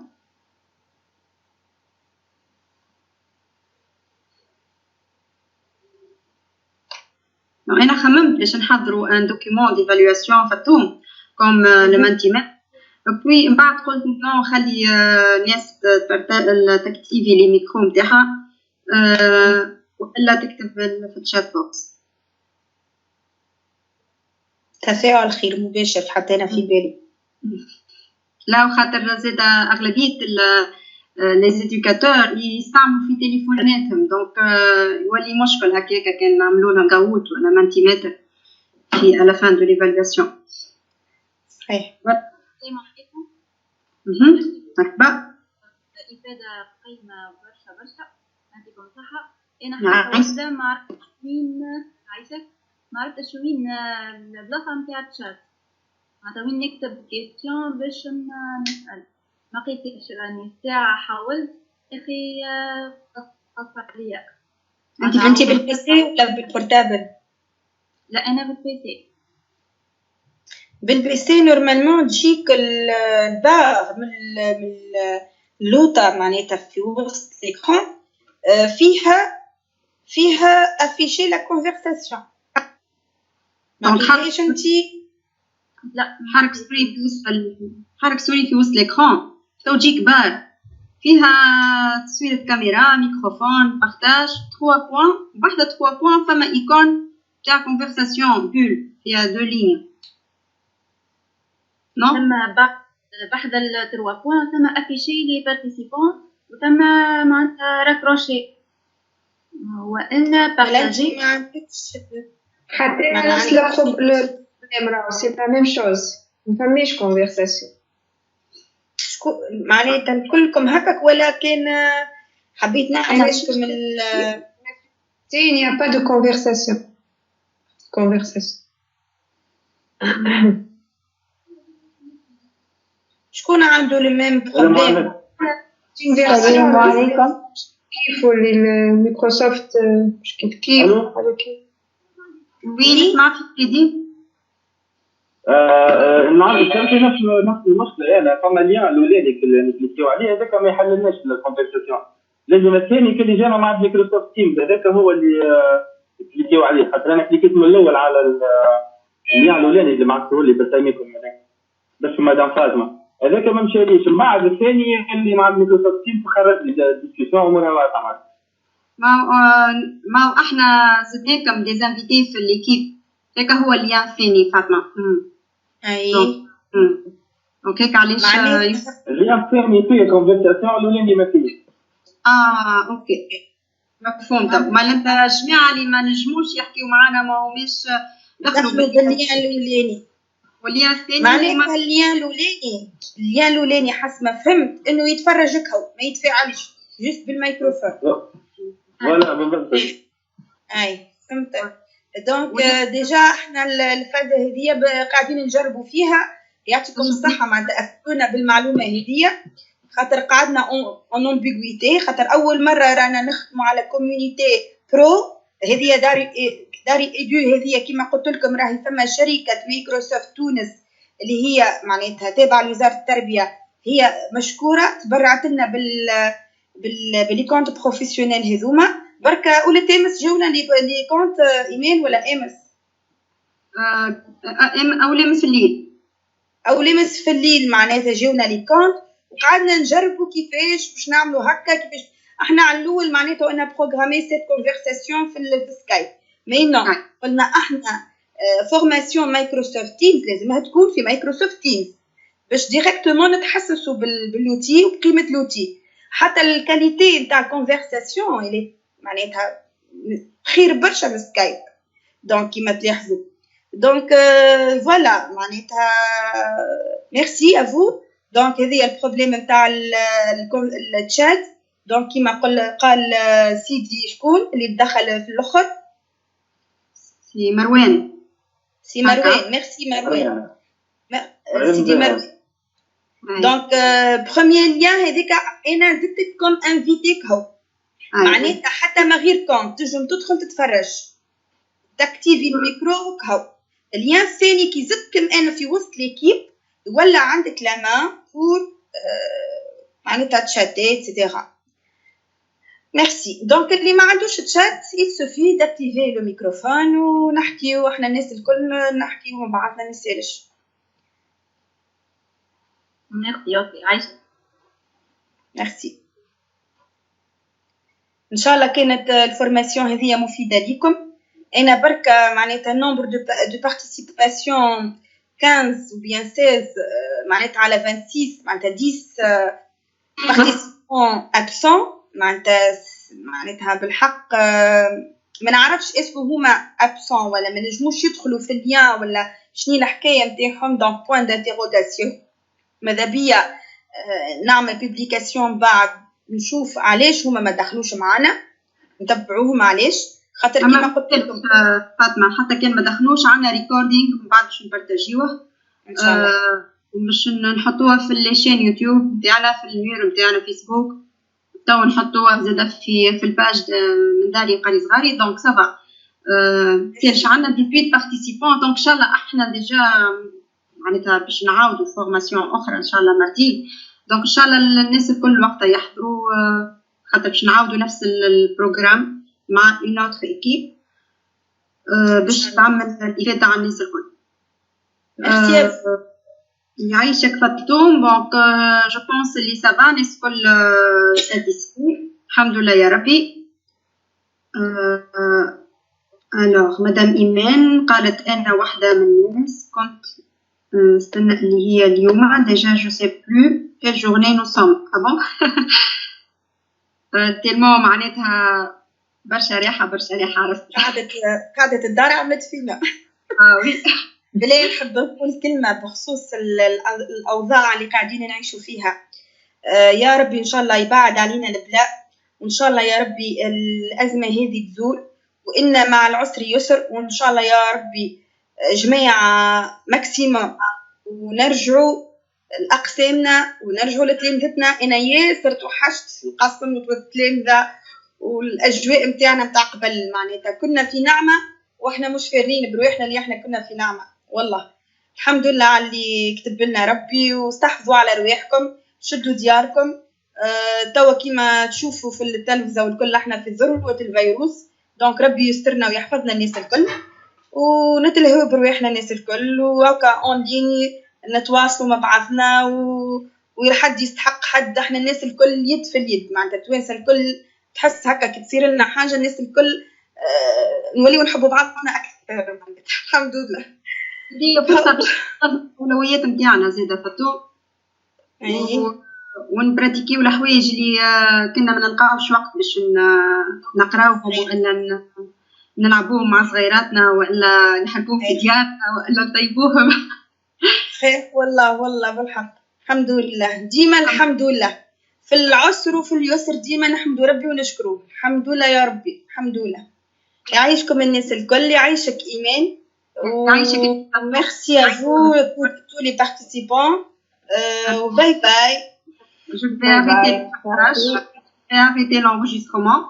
أنا خممت باش نحضروا ان دوكيمون ديفالواسيون فاتوم كوم لو مانتيمنت، بوي من بعد قلت نو نخلي ناس تكتيفي لي ميكرو نتاعها ولا تكتب في الشات بوكس. تفاعل خير مباشر حتى انا في بالي. لا وخاطر زاد اغلبيه لي زيدوكاتور يستعملوا في تليفوناتهم، دونك يولي مشكل هكاكا كان نعملوا لها غاوت ولا مانتيمتر في على فان دو ليفالواسيون. صحيح. السلام عليكم. مرحبا. إفادة قيمة برشا يعطيكم الصحة. أنا حتى وحدة ما عرفتش وين عايشة، ما عرفتش وين البلاصة نتاع الشات، معناتها وين نكتب كيستيون باش نسأل. ما لقيتش راني ساعة حاولت أخي قصر ليا. أنت بالبيسي ولا بالبورتابل؟ لا أنا بالبيسي. بالبيسي نورمالمون تجيك البار من اللوطة معناتها في وسط الإكران فيها أفيشي لا كونفرساسيون. ما لقيتيش أنتي؟ لا حرك سوري في وسط الإكران توجيك بار فيها تصويرة كاميرا ميكروفون بارتاج 3 بوان، وبعد 3 بوان فما ايكون تاع كونفرساسيون بول فيها 2 لين. نو ثم بعد 3 بوان ثم افيشي لي بارتيسيبون وثم معناتها راكروشي والا بارتاجي. ما عندكش حتى نفس البروبليم راهو سي لا ميم شوز، ما فماش كونفرساسيون. معناتها كلكم هكاك ولكن حبيت نعرفكم il n'y a pas de conversation. شكون عنده لو ميم بروبليم؟ السلام عليكم. كيف الميكروسوفت مش كيف وين نسمع في كيدي نعم كان في نفس المشكله. انا فما ليان الاولاني اللي نكليكيو عليه هذاك ما يحللناش الكونفرساسيون، لازم الثاني كل اللي جانا مع مايكروسوفت تيمز هذاك هو اللي كليكيو عليه، خاطر انا كليكيت من الاول على الليان الاولاني اللي معكتوه لي بسميكم هذاك باش مدام فاطمه. هذاك ما مشاليش. المعهد الثاني اللي مع مايكروسوفت تيم خرج لي ديسكسيون امورها واضحه. ما احنا زدناكم دي زانفيتي في الليكيب، هيك هو اللي الثاني فاطمه. اي دونك هيك علاش اللي الثاني فيه كونفرساسيون الاولاني ما فيه. اوكي مفهوم. طب معناتها جماعه اللي ما نجموش يحكيوا معنا ما هماش دخلوا بالليان الاولاني والليان الثاني. معناتها الليان الاولاني حسب ما فهمت انه يتفرج هكا ما يتفاعلش جست بالميكروفون. ولا بالضبط. اي فهمت. دونك ديجا احنا الفازه هذه قاعدين نجربوا فيها. يعطيكم الصحه معناتها افدونا بالمعلومه هذه، خاطر قعدنا اون امبيغويتي، خاطر اول مره رانا نخدموا على كوميونيتي برو. هذه داري ايدو هذه كما قلت لكم راهي ثم شركه مايكروسوفت تونس اللي هي معناتها تابعه لوزاره التربيه، هي مشكوره تبرعت لنا باللي كونت بروفيسيونيل هذوما. بركه ولات امس جونا لي كونت ايميل ولا امس او لمس الليل او لمس في الليل معناتها جونا لي كونت، وقعدنا نجربوا كيفاش باش نعملوا هكا. كيفاش احنا على الاول معناتها انا بروغرامي سيت كونفرساسيون في سكايب، مي نو قلنا احنا فورماسيون مايكروسوفت تيمز لازمها تكون في مايكروسوفت تيمز باش ديريكتومون نتحسسوا باللوتي وبقيمه اللوتي. حتى الكاليتي نتاع الكونفرساسيون اللي معناتها خير برشا من سكايب. دونك كيما تلاحظوا دونك فوالا معناتها ميرسي افو. دونك هذه البروبليم نتاع الشات. دونك كيما قال سيدي شكون اللي دخل في الاخر؟ سي مروان. ميرسي مروان. سيدي مروان. دونك بروميير ليان هذيك انا زدتكم انفيتيك هو معناتها حتى ما غير كونت تنجم تدخل تتفرج تاكتيفي الميكرو وكهو. الليان الثاني كي زدتكم انا في وسط ليكيب ولا عندك لا مان بور معناتها تشاتي اكسيتيرا. ميرسي. دونك اللي ما عندوش تشات il suffit d'activer le microphone ونحكيو احنا الناس الكل نحكيو مع بعضنا ما يسالش. ميرسي. اوكي عايشه. ميرسي. ان شاء الله كانت الفورماسيون هذه مفيده لكم. انا بركه معناتها النومبر دو بارتيسيباسيون 15 ou bien 16 معناتها على 26 معناتها 10 بارتيسيبون ابسون معناتها بالحق ما نعرفش اسكو هما ابسون ولا ما نجموش يدخلوا في الليان ولا شنو الحكايه نتاعهم. دونك بوين دانتيغوغاسيون ماذا بيا نعمل بوبليكاسيون بعد نشوف علاش هما ما دخلوش معنا نتبعوهم علاش. خاطر كيما قلت لكم فاطمه حتى كان ما دخلوش عنا ريكوردينغ من بعد باش نبارطاجيوه ان شاء الله ومش نحطوها في الليشين يوتيوب نتاعنا في المير نتاعنا فيسبوك تو نحطوها زاده في الباج من داري قري صغاري. دونك سافا كاينش عندنا 18 بارتيسيبون. دونك ان شاء الله احنا ديجا معناتها باش نعاودوا فورماسيون اخرى ان شاء الله مرتين. دونك ان شاء الله الناس الكل وقتها يحضروا خاطر باش نعاودوا نفس البروغرام مع une autre équipe باش تعمل الإفادة على الناس الكل. ميرسي يعيشك فطوم. دونك جو بونس اللي سافا الناس الكل ساتيسفي الحمد لله يا ربي. الوغ مدام إيمان قالت أنا واحدة من الناس كنت استنى اللي هي اليوم ديجا جو سي بلو كال جورني نو سوم بون تيلمون معناتها برشا ريحة عرفت. قعدت الدار عملت فينا. وي بلا نحب نقول كلمة بخصوص الأوضاع اللي قاعدين نعيشوا فيها. يا ربي إن شاء الله يبعد علينا البلاء وإن شاء الله يا ربي الأزمة هذه تزول وإن مع العسر يسر وإن شاء الله يا ربي جماعة ماكسيموم ونرجعوا لأقسامنا ونرجعوا لتلامذتنا. أنا ياسر توحشت القسم والتلامذة والاجواء نتاعنا نتاع قبل معناتها كنا في نعمه واحنا مش فارين بروحنا اللي احنا كنا في نعمه. والله الحمد لله على اللي كتب لنا ربي واستحفظوا على رواحكم شدوا دياركم. توا كيما تشوفوا في التلفزه والكل احنا في ذروه الفيروس. دونك ربي يسترنا ويحفظنا الناس الكل ونتلهوا برواحنا الناس الكل وهكا اون ليني نتواصلوا مع بعضنا وحد يستحق حد. احنا الناس الكل يد في اليد معناتها التوانسه الكل تحس هكا كي تصير لنا حاجه الناس الكل نوليو نحبوا بعضنا اكثر. الحمد لله. هي فرصه باش الاولويات نتاعنا زاده فتو ونبراتيكيو الحوايج اللي كنا ما نلقاوش وقت باش نقراوهم ولا نلعبوهم مع صغيراتنا ولا نحبوهم في ديارنا ولا نطيبوهم. خير والله بالحق الحمد لله ديما الحمد لله في العسر وفي اليسر ديما نحمد ربي ونشكروه. الحمد لله يا ربي الحمد لله. يعيشكم الناس الكل يعيشك إيمان يعيشك. merci à vous tous les participants. Bye bye. Je vais arrêter l'enregistrement.